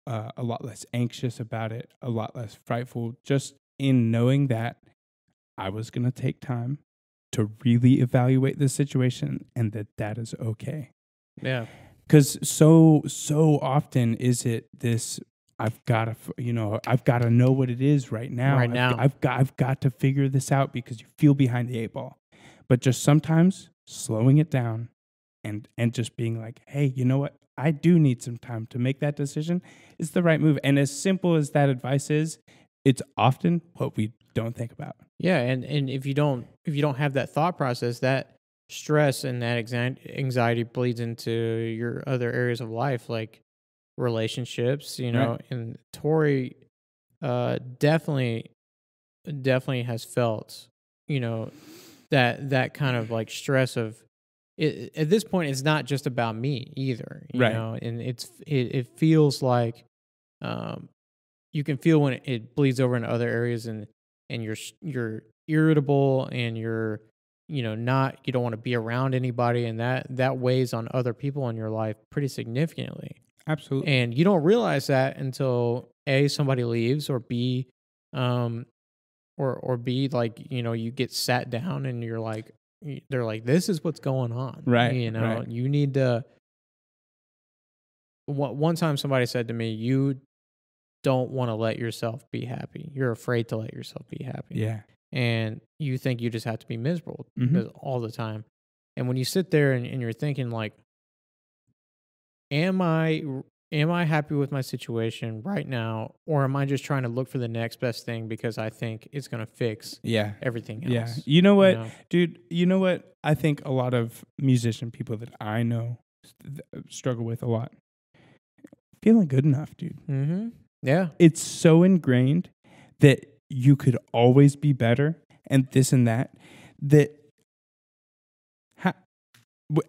a lot less anxious about it, a lot less frightful, just in knowing that I was going to take time to really evaluate the situation and that is okay. Yeah. Because so often is it this, I've got to know what it is right now. I've got to figure this out because you feel behind the 8 ball. But just sometimes slowing it down and just being like, hey, you know what? I do need some time to make that decision is the right move. And as simple as that advice is, it's often what we don't think about. Yeah, and if you don't have that thought process, that stress and that anxiety bleeds into your other areas of life, like relationships, Right. And Tori definitely has felt, that kind of like stress of it. At this point, it's not just about me either, you Right. know, and it feels like you can feel when it bleeds over into other areas, and you're irritable, and you're you don't want to be around anybody, and that weighs on other people in your life pretty significantly. Absolutely. And you don't realize that until A, somebody leaves, or B, or B, like, you get sat down and you're like, they're like, this is what's going on. Right. Right. You need to. One time somebody said to me, you don't want to let yourself be happy. You're afraid to let yourself be happy. Yeah. And you think you just have to be miserable Mm-hmm. all the time. And when you sit there and you're thinking like, am I happy with my situation right now, or am I just trying to look for the next best thing because I think it's going to fix everything else? Yeah. You know what, dude? You know what? I think a lot of musician people that I know struggle with a lot. Feeling good enough, dude. Mm-hmm. Yeah. It's so ingrained that you could always be better and this and that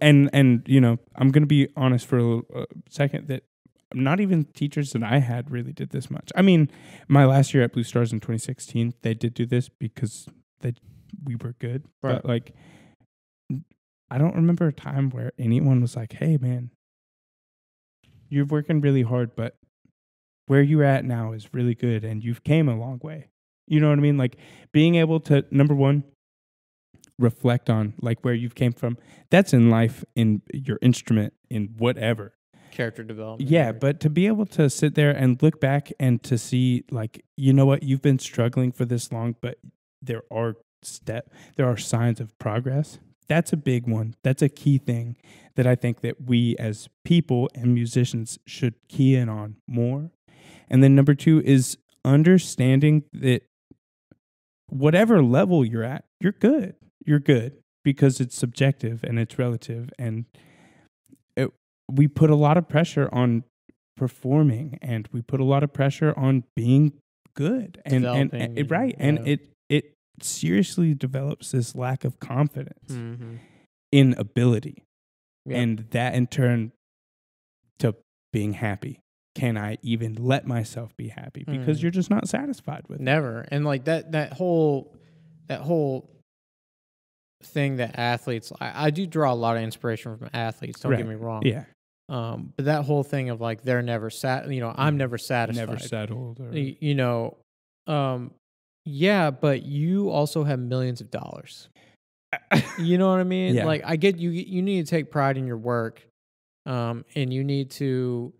and I'm going to be honest for a second that not even teachers that I had really did this much. I mean, my last year at Blue Stars in 2016, they did do this because we were good. Right. But like, I don't remember a time where anyone was like, hey man, you're working really hard, but where you're at now is really good and you've came a long way. You know what I mean? Like being able to, number one, reflect on like where you've came from. That's in life, in your instrument, in whatever. Character development. Yeah, but to be able to sit there and look back and to see like, you know what, you've been struggling for this long, but there are signs of progress. That's a big one. That's a key thing that I think that we as people and musicians should key in on more. And then number two is understanding that whatever level you're at, you're good. You're good because it's subjective and it's relative. And we put a lot of pressure on performing and we put a lot of pressure on being good. And right. Yeah. And it seriously develops this lack of confidence in ability. Yep. And that in turn to being happy. Can I even let myself be happy? Because you're just not satisfied with never. it. And like that whole thing that athletes, I do draw a lot of inspiration from athletes. Don't get me wrong. Yeah. But that whole thing of like they're never I'm never satisfied. Never settled. Yeah, but you also have millions of dollars. You know what I mean? Yeah. Like I get you need to take pride in your work, and you need to.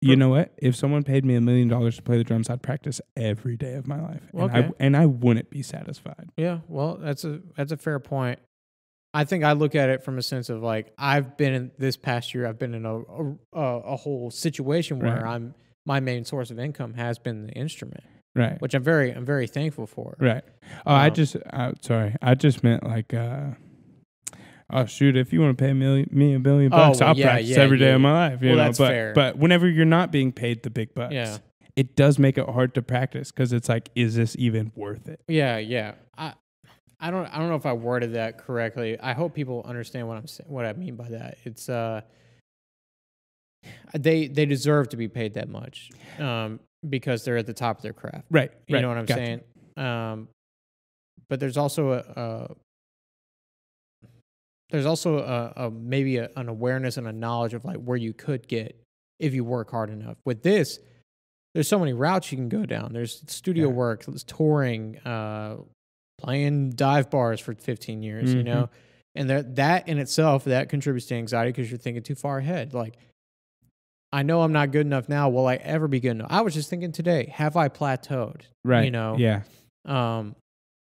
You know what? If someone paid me $1 million to play the drums, I'd practice every day of my life, and Okay. I wouldn't be satisfied. Yeah, well, that's a fair point. I think I look at it from a sense of like I've been in this past year. I've been in a whole situation where my main source of income has been the instrument, right? Which I'm very thankful for, right? Oh, I just meant like. Oh shoot! If you want to pay me $1 million, I'll practice every day of my life. You know? That's fair. But whenever you're not being paid the big bucks, it does make it hard to practice because it's like, is this even worth it? Yeah. I don't know if I worded that correctly. I hope people understand what I mean by that. It's they deserve to be paid that much because they're at the top of their craft. Right. You know what I'm saying? But there's also maybe an awareness and a knowledge of like where you could get if you work hard enough. With this, there's so many routes you can go down. There's studio work, there's touring, playing dive bars for 15 years, you know? And that in itself, that contributes to anxiety because you're thinking too far ahead. Like, I know I'm not good enough now. Will I ever be good enough? I was just thinking today, have I plateaued? Right. You know? Yeah.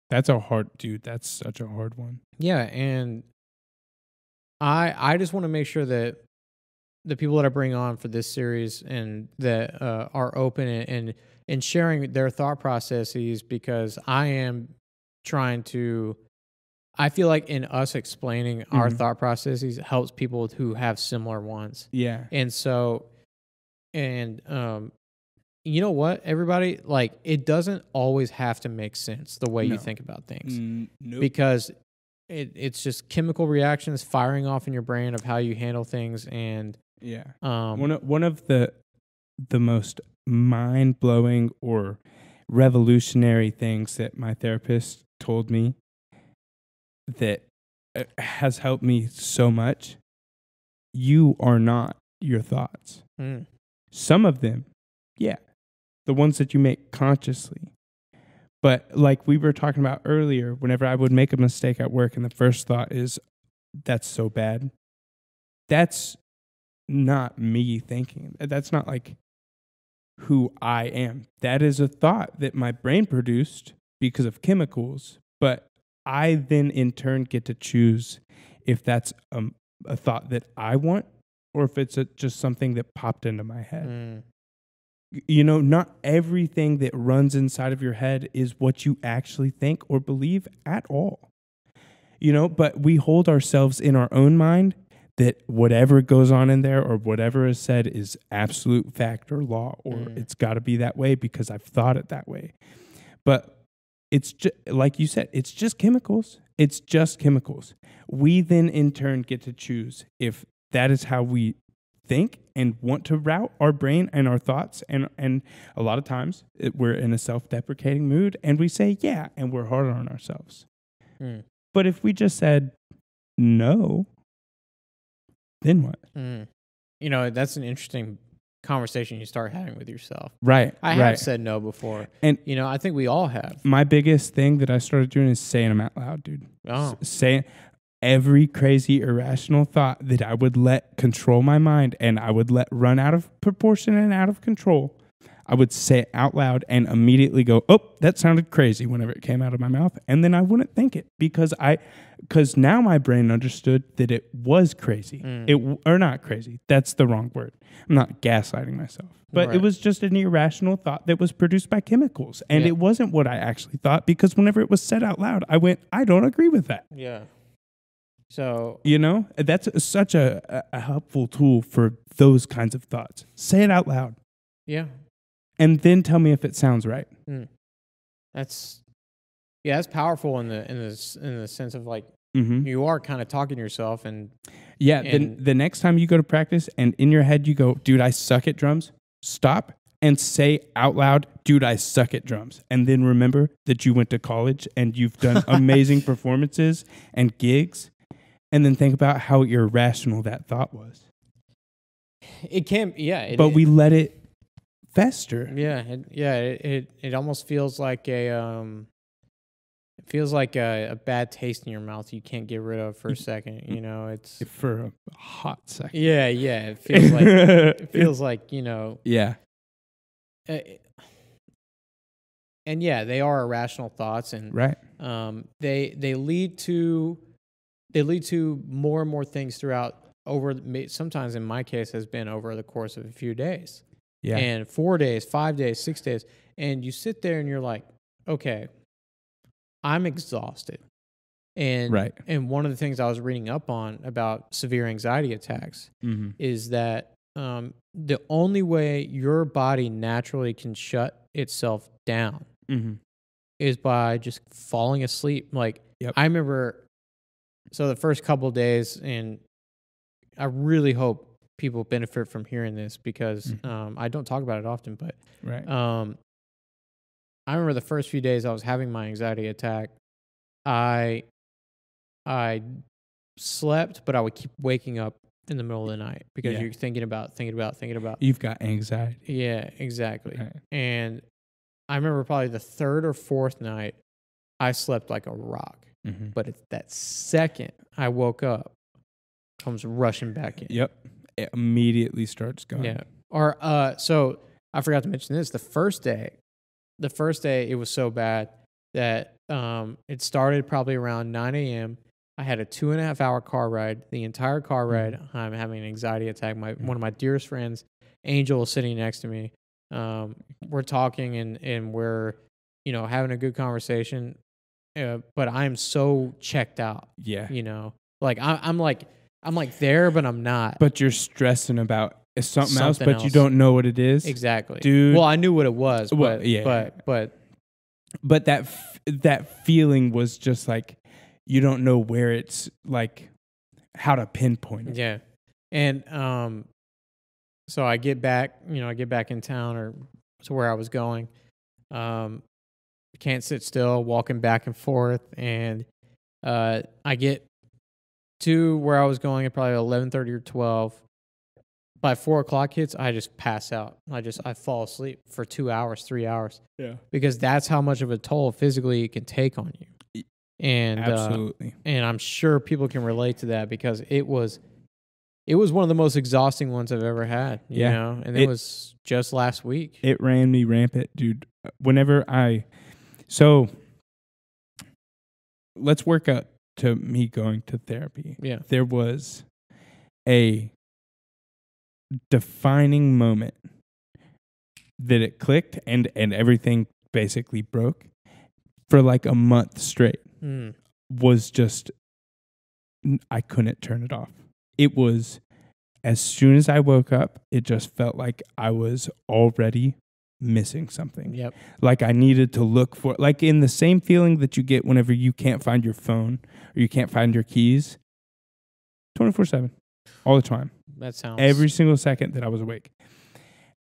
That's that's such a hard one. Yeah. And I just want to make sure that the people that I bring on for this series and that are open and sharing their thought processes, because I am trying to, I feel like in us explaining our thought processes helps people who have similar ones. Yeah. And so, you know what, everybody, like, it doesn't always have to make sense the way you think about things. Nope. Because it's just chemical reactions firing off in your brain of how you handle things. And one of the most mind-blowing or revolutionary things that my therapist told me that has helped me so much: you are not your thoughts. Some of them, the ones that you make consciously. But like we were talking about earlier, whenever I would make a mistake at work and the first thought is, that's so bad, that's not me thinking. That's not like who I am. That is a thought that my brain produced because of chemicals. But I then in turn get to choose if that's a thought that I want or if it's just something that popped into my head. You know, not everything that runs inside of your head is what you actually think or believe at all. You know, but we hold ourselves in our own mind that whatever goes on in there or whatever is said is absolute fact or law, or it's got to be that way because I've thought it that way. But it's just, like you said, it's just chemicals. It's just chemicals. We then in turn get to choose if that is how we think and want to route our brain and our thoughts. And a lot of times we're in a self-deprecating mood and we say, yeah, and we're hard on ourselves. But if we just said no, then what? You know, that's an interesting conversation you start having with yourself. Right. I have said no before. And, you know, I think we all have. My biggest thing that I started doing is saying them out loud, dude. Saying every crazy, irrational thought that I would let control my mind and I would let run out of proportion and out of control, I would say it out loud and immediately go, oh, that sounded crazy whenever it came out of my mouth. And then I wouldn't think it because now my brain understood that it was crazy. Or not crazy. That's the wrong word. I'm not gaslighting myself. But it was just an irrational thought that was produced by chemicals. And it wasn't what I actually thought because whenever it was said out loud, I went, I don't agree with that. Yeah. So, you know, that's such a helpful tool for those kinds of thoughts. Say it out loud. Yeah. And then tell me if it sounds right. That's powerful in the sense of like you are kind of talking to yourself and the next time you go to practice and in your head you go, dude, I suck at drums. Stop and say out loud, dude, I suck at drums. And then remember that you went to college and you've done amazing performances and gigs. And then think about how irrational that thought was. It can, but we let it fester. It almost feels like feels like a bad taste in your mouth you can't get rid of for a second. It's for a hot second. Yeah. It feels like Yeah. And yeah, they are irrational thoughts, and right. They lead to more and more things throughout. Sometimes in my case has been over the course of a few days. Yeah. And 4 days, 5 days, 6 days, and you sit there and you're like, okay, I'm exhausted. And and one of the things I was reading up on about severe anxiety attacks is that the only way your body naturally can shut itself down is by just falling asleep. Like, I remember, so the first couple of days, and I really hope people benefit from hearing this because I don't talk about it often, but I remember the first few days I was having my anxiety attack. I slept, but I would keep waking up in the middle of the night because you're thinking about. You've got anxiety. Yeah, exactly. Right. And I remember probably the third or fourth night, I slept like a rock. But at that second I woke up, comes rushing back in. Yep. It immediately starts going. Yeah. Or so I forgot to mention this. The first day it was so bad that it started probably around 9 a.m. I had a 2.5 hour car ride. The entire car ride, I'm having an anxiety attack. One of my dearest friends, Angel, is sitting next to me. We're talking and we're, having a good conversation. But I'm so checked out. Yeah. Like I'm like there, but I'm not. But you're stressing about something else, but you don't know what it is. Exactly. Dude. Well, I knew what it was, but that feeling was just like, you don't know where it's like, how to pinpoint it. Yeah. And so I get back in town or to where I was going. Can't sit still, walking back and forth, and I get to where I was going at probably 11:30 or 12. By 4 o'clock hits, I just pass out. I fall asleep for 2 hours, 3 hours. Yeah. Because that's how much of a toll physically it can take on you. And absolutely. And I'm sure people can relate to that because it was one of the most exhausting ones I've ever had. You know? And it was just last week. It ran me rampant, dude. So let's work up to me going to therapy. Yeah. There was a defining moment that it clicked and everything basically broke for like a month straight. Was just, I couldn't turn it off. It was, as soon as I woke up, it just felt like I was already missing something. Yep. Like I needed to look for, like in the same feeling that you get whenever you can't find your phone or you can't find your keys, 24/7, all the time. That sounds... Every single second that I was awake.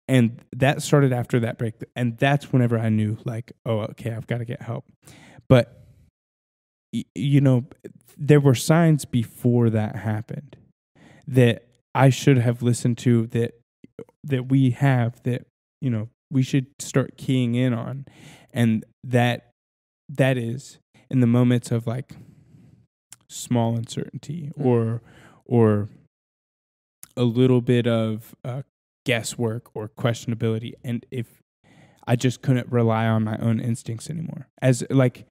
And that started after that break. And that's whenever I knew like, oh, okay, I've got to get help. But, there were signs before that happened that I should have listened to, that we have, that, we should start keying in on. And that is in the moments of like small uncertainty or a little bit of guesswork or questionability. And if I just couldn't rely on my own instincts anymore, as like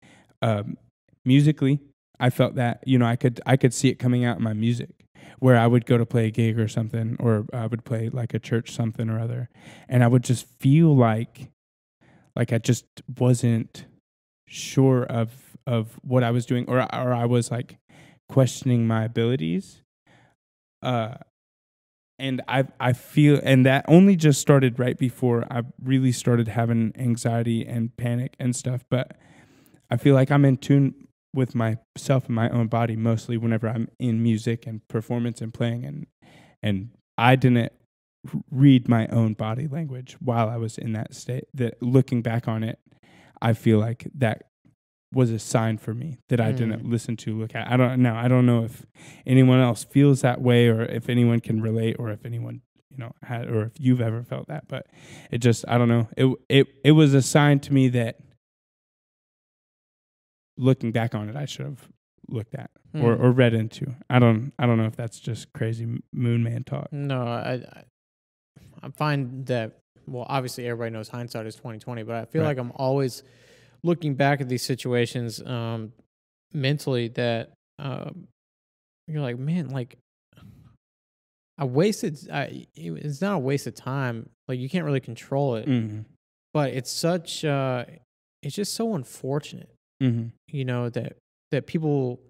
musically, I felt that, I could see it coming out in my music, where I would go to play a gig or something, or I would play like a church something or other, and I would just feel like I just wasn't sure of what I was doing, or I was like questioning my abilities. And I feel, and that only just started right before I really started having anxiety and panic and stuff. But I feel like I'm in tune with myself and my own body mostly whenever I'm in music and performance and playing, and I didn't read my own body language while I was in that state. That looking back on it, I feel like that was a sign for me that I didn't listen to, look at. I don't know if anyone else feels that way, or if anyone can relate, or if anyone had, or if you've ever felt that. But it just, I don't know. It was a sign to me that looking back on it, I should have looked at or read into. I don't know if that's just crazy moon man talk. No, I find that, well, obviously everybody knows hindsight is 20/20, but I feel like I'm always looking back at these situations mentally that you're like, man, like it's not a waste of time. Like you can't really control it, but it's such it's just so unfortunate, you know, that people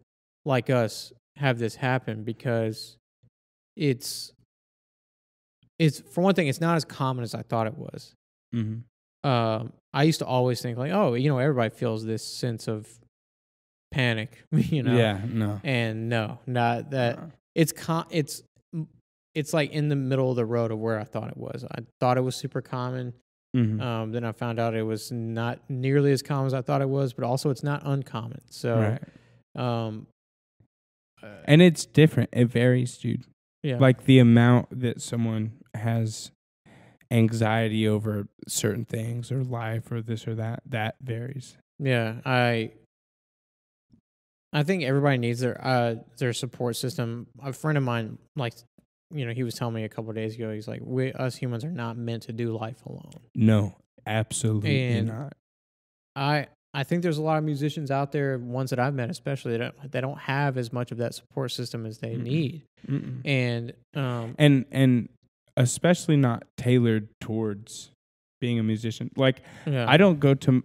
like us have this happen, because it's for one thing, it's not as common as I thought it was. I used to always think like, oh, you know, everybody feels this sense of panic, you know? Yeah, no. And no, not that. It's like in the middle of the road of where I thought it was. I thought it was super common. Then I found out it was not nearly as common as I thought it was, but also it's not uncommon. So, and it's different. It varies, dude. Yeah. Like the amount that someone has anxiety over certain things or life or this or that varies. Yeah, I think everybody needs their support system. A friend of mine, like, you know, he was telling me a couple of days ago, he's like, us humans are not meant to do life alone. No, absolutely not. I think there's a lot of musicians out there, ones that I've met especially, that don't have as much of that support system as they need. And especially not tailored towards being a musician. Like, I don't go to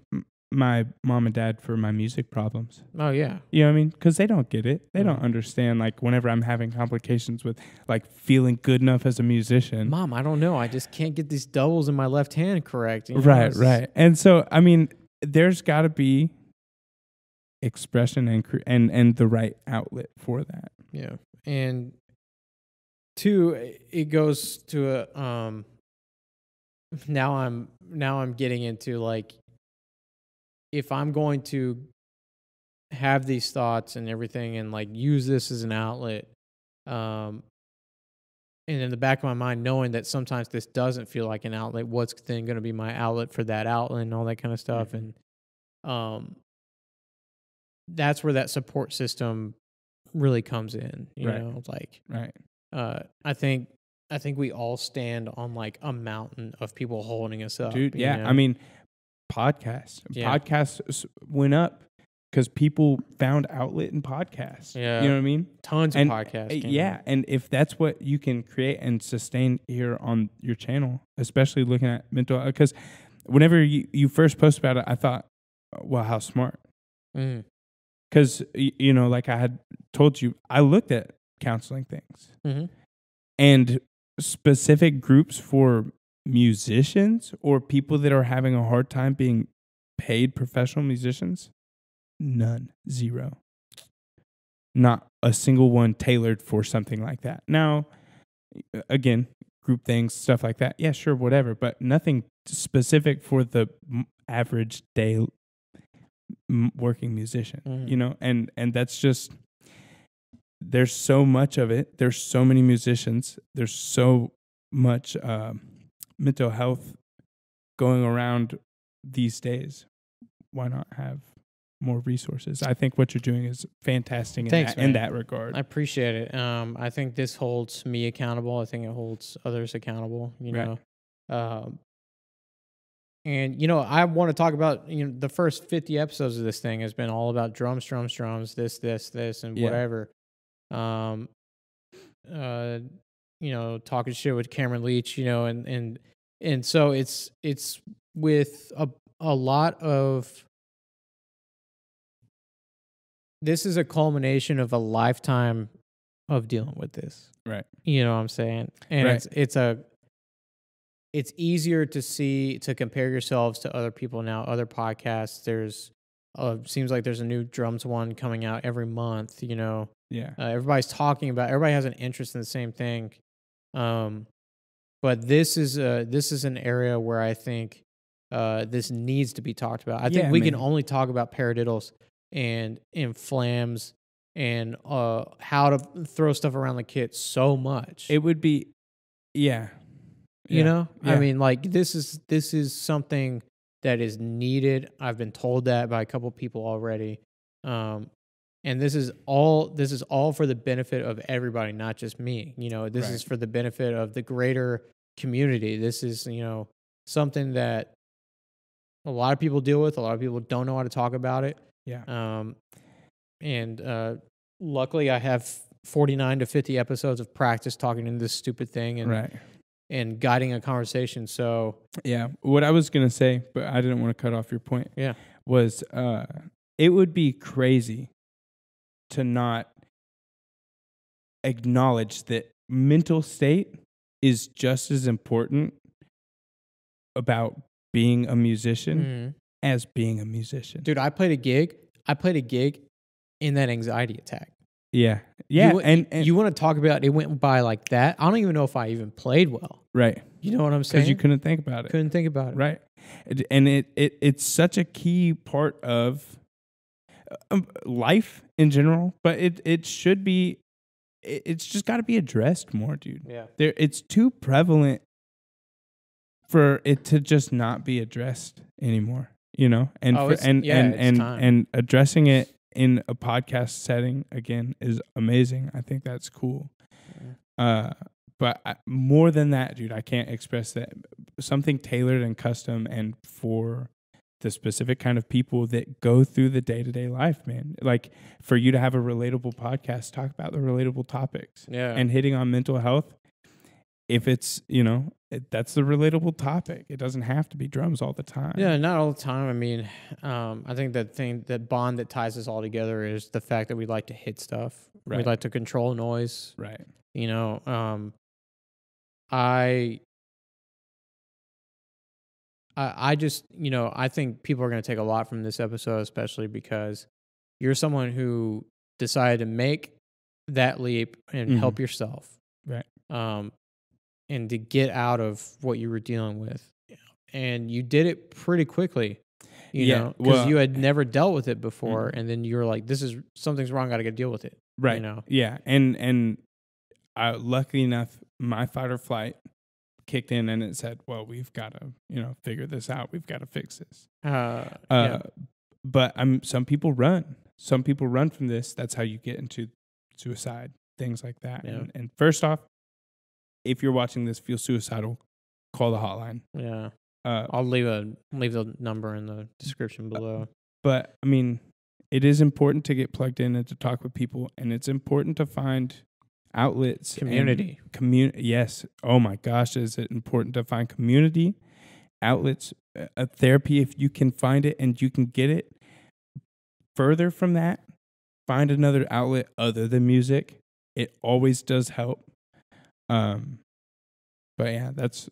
my mom and dad for my music problems. Oh, yeah. You know what I mean? Because they don't get it. They don't understand, like, whenever I'm having complications with, like, feeling good enough as a musician. Mom, I don't know. I just can't get these doubles in my left hand correct. You know? Right. And so, I mean, there's got to be expression and the right outlet for that. Yeah. And two, it goes to a now I'm getting into, like, if I'm going to have these thoughts and everything and like use this as an outlet, and in the back of my mind knowing that sometimes this doesn't feel like an outlet, what's then going to be my outlet for that outlet and all that kind of stuff. And that's where that support system really comes in, you know, like, I think we all stand on like a mountain of people holding us up. Dude, you know? I mean, podcasts went up because people found outlet in podcasts. Yeah. You know what I mean? Tons of podcasts. Yeah. And if that's what you can create and sustain here on your channel, especially looking at mental, because whenever you first post about it, I thought, well, how smart. Because, you know, like I had told you, I looked at counseling things and specific groups for musicians or people that are having a hard time being paid professional musicians. None. Zero. Not a single one tailored for something like that. Now, again, group things, stuff like that. Yeah, sure, whatever. But nothing specific for the average day working musician, you know? And that's just, there's so much of it. There's so many musicians. There's so much mental health going around these days. Why not have more resources? I think what you're doing is fantastic in that regard. I appreciate it. I think this holds me accountable. I think it holds others accountable, you know. And, you know, I want to talk about, you know, the first 50 episodes of this thing has been all about drums, this, and whatever. You know, talking shit with Cameron Leach, you know, and so it's with a lot of, this is a culmination of a lifetime of dealing with this. Right. You know what I'm saying? And it's easier to compare yourselves to other people now, other podcasts. There's seems like there's a new drums one coming out every month, you know. Yeah. Everybody has an interest in the same thing. But this is an area where I think this needs to be talked about. I think we can only talk about paradiddles and flams and how to throw stuff around the kit so much. It would be, you know, I mean, like this is something that is needed. I've been told that by a couple people already. And this is all for the benefit of everybody, not just me. This is for the benefit of the greater community. This is, something that a lot of people deal with. A lot of people don't know how to talk about it. Yeah. And luckily I have 49 to 50 episodes of practice talking in this stupid thing and guiding a conversation. So yeah, what I was going to say, but I didn't want to cut off your point. Yeah. Was it would be crazy to not acknowledge that mental state is just as important about being a musician as being a musician. Dude, I played a gig in that anxiety attack. Yeah. Yeah. And you want to talk about it went by like that? I don't even know if I even played well. Right. You know what I'm saying? Because you couldn't think about it. Couldn't think about it. Right. And it's such a key part of life in general, but it should be, it's just got to be addressed more, dude. Yeah. It's too prevalent for it to just not be addressed anymore, and addressing it in a podcast setting again is amazing. I think that's cool. Yeah. But more than that, dude, I can't express that. Something tailored and custom and for the specific kind of people that go through the day-to-day life, man. Like for you to have a relatable podcast, talk about the relatable topics. Yeah. And hitting on mental health, if it's, that's the relatable topic. It doesn't have to be drums all the time. Yeah, not all the time. I mean, I think that bond that ties us all together is the fact that we like to hit stuff. Right. We like to control noise. Right. I just, I think people are going to take a lot from this episode, especially because you're someone who decided to make that leap and help yourself. Right. And to get out of what you were dealing with. And you did it pretty quickly, because you had never dealt with it before. And then you were like, something's wrong. I got to deal with it. Right. Yeah. And luckily enough, my fight or flight kicked in and it said, well, we've got to, figure this out. We've got to fix this. Yeah. But some people run. Some people run from this. That's how you get into suicide, things like that. Yeah. And first off, if you're watching this, feel suicidal, call the hotline. Yeah. I'll leave the number in the description below. But I mean, it is important to get plugged in and to talk with people, and it's important to find outlets. Community. Yes. Oh my gosh, is it important to find community, outlets, therapy if you can find it and you can get it. Further from that, find another outlet other than music. It always does help. But yeah, that's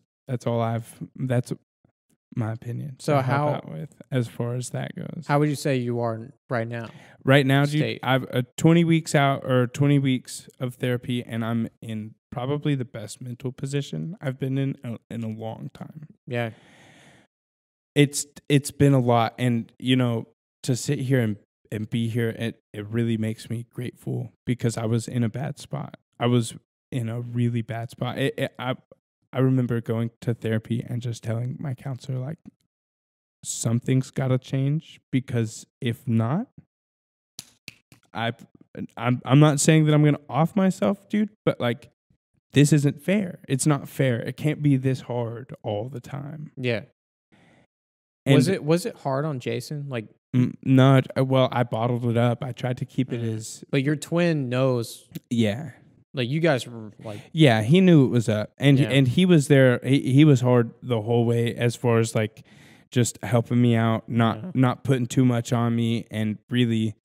my opinion. So how as far as that goes, how would you say you are right now? Right now, dude, I've 20 weeks out or 20 weeks of therapy, and I'm in probably the best mental position I've been in a long time. Yeah, it's been a lot, and to sit here and be here, it really makes me grateful because I was in a bad spot. I was in a really bad spot. I remember going to therapy and just telling my counselor, like, something's got to change, because if not, I'm not saying that I'm going to off myself, dude, but like, this isn't fair. It's not fair. It can't be this hard all the time. Yeah. And was it hard on Jason? Like, no, well, I bottled it up. I tried to keep it as. But your twin knows. Yeah. Like, you guys were like. Yeah, he knew it was up, and he was there. He was hard the whole way, as far as like just helping me out, not putting too much on me, and really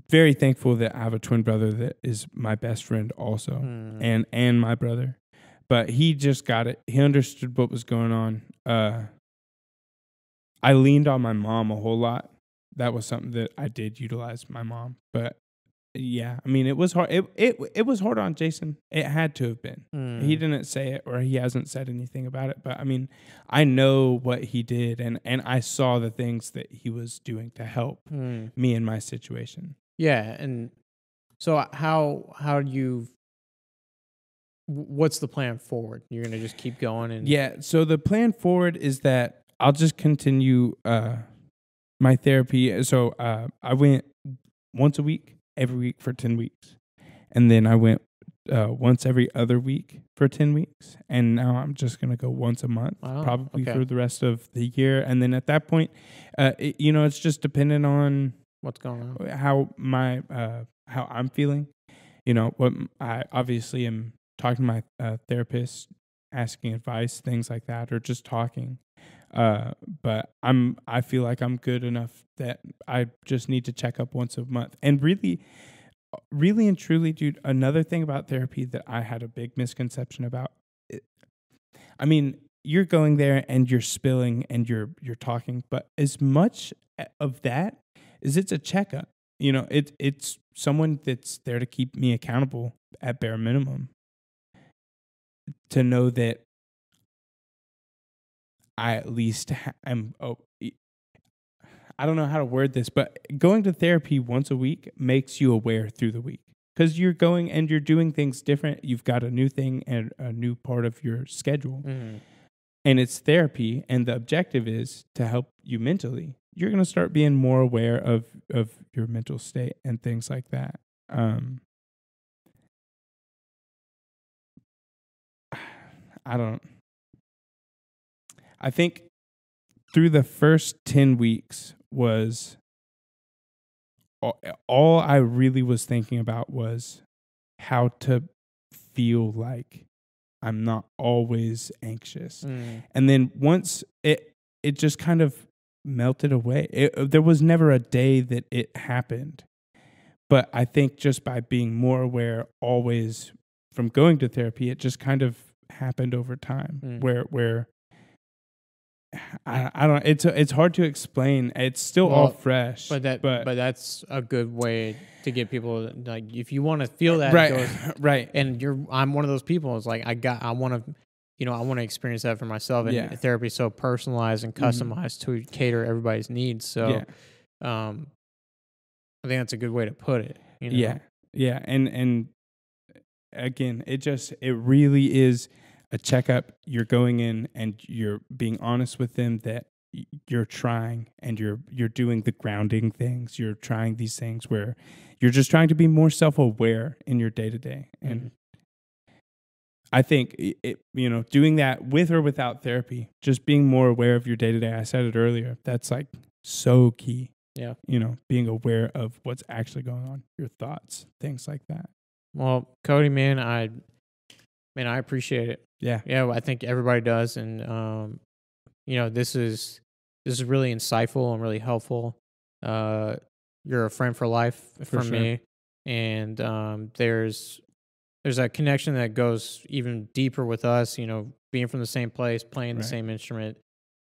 very thankful that I have a twin brother that is my best friend also, and my brother. But he just got it. He understood what was going on. I leaned on my mom a whole lot. That was something that I did utilize, my mom. But yeah, I mean, it was hard. It was hard on Jason. It had to have been. He didn't say it, or he hasn't said anything about it. But I mean, I know what he did, and I saw the things that he was doing to help me in my situation. Yeah, and so how do you? What's the plan forward? You're gonna just keep going and yeah. So the plan forward is that I'll just continue my therapy. So I went once a week, every week for 10 weeks. And then I went once every other week for 10 weeks. And now I'm just going to go once a month, probably for the rest of the year. And then at that point, it's just dependent on what's going on, how I'm feeling. What I obviously am talking to my therapist, asking advice, things like that, or just talking. But I feel like I'm good enough that I just need to check up once a month. And really and truly, dude, another thing about therapy that I had a big misconception about. I mean, you're going there and you're spilling and you're talking, but as much of that is it's a checkup. It's someone that's there to keep me accountable at bare minimum. To know that I at least am. I don't know how to word this, but going to therapy once a week makes you aware through the week because you're going and you're doing things different. You've got a new thing and a new part of your schedule, and it's therapy. And the objective is to help you mentally. You're going to start being more aware of your mental state and things like that. I think through the first 10 weeks was all I really was thinking about was how to feel like I'm not always anxious. And then once it just kind of melted away. There was never a day that it happened. But I think just by being more aware always from going to therapy, it just kind of happened over time where I don't. It's hard to explain. It's still all fresh, but that's a good way to get people like if you want to feel that, right. And I'm one of those people. It's like I want to experience that for myself. And therapy is so personalized and customized to cater everybody's needs. So, I think that's a good way to put it. Yeah, and again, it really is a checkup. You're going in and you're being honest with them that you're trying and you're doing the grounding things. You're trying these things where you're just trying to be more self-aware in your day-to-day. And I think doing that with or without therapy, just being more aware of your day-to-day. I said it earlier. That's like so key. Yeah. Being aware of what's actually going on, your thoughts, things like that. Well, Cody, man, I appreciate it. Yeah. Yeah, I think everybody does. And, this is really insightful and really helpful. You're a friend for life from me. And there's a connection that goes even deeper with us, being from the same place, playing the same instrument,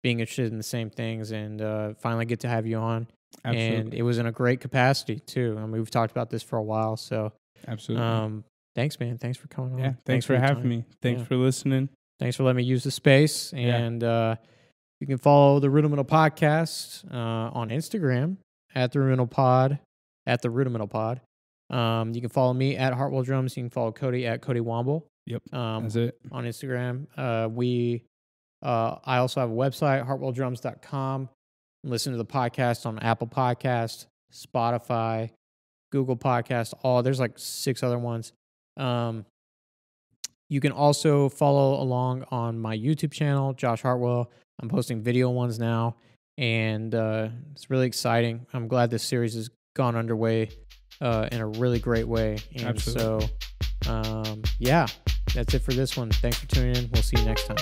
being interested in the same things, and finally get to have you on. Absolutely. And it was in a great capacity, too. I mean, we've talked about this for a while, so. Absolutely. Thanks, man. Thanks for coming on. Yeah, thanks for having me. Thanks for listening. Thanks for letting me use the space. And you can follow the Rudimental Podcast on Instagram at the Rudimental Pod. You can follow me at Hartwell Drums. You can follow Cody at Cody Wamble. Yep, that's it. On Instagram. I also have a website, hartwelldrums.com. Listen to the podcast on Apple Podcast, Spotify, Google Podcast. There's like 6 other ones. You can also follow along on my YouTube channel, Josh Hartwell. I'm posting video ones now, and it's really exciting. I'm glad this series has gone underway in a really great way. And absolutely. So, that's it for this one. Thanks for tuning in. We'll see you next time.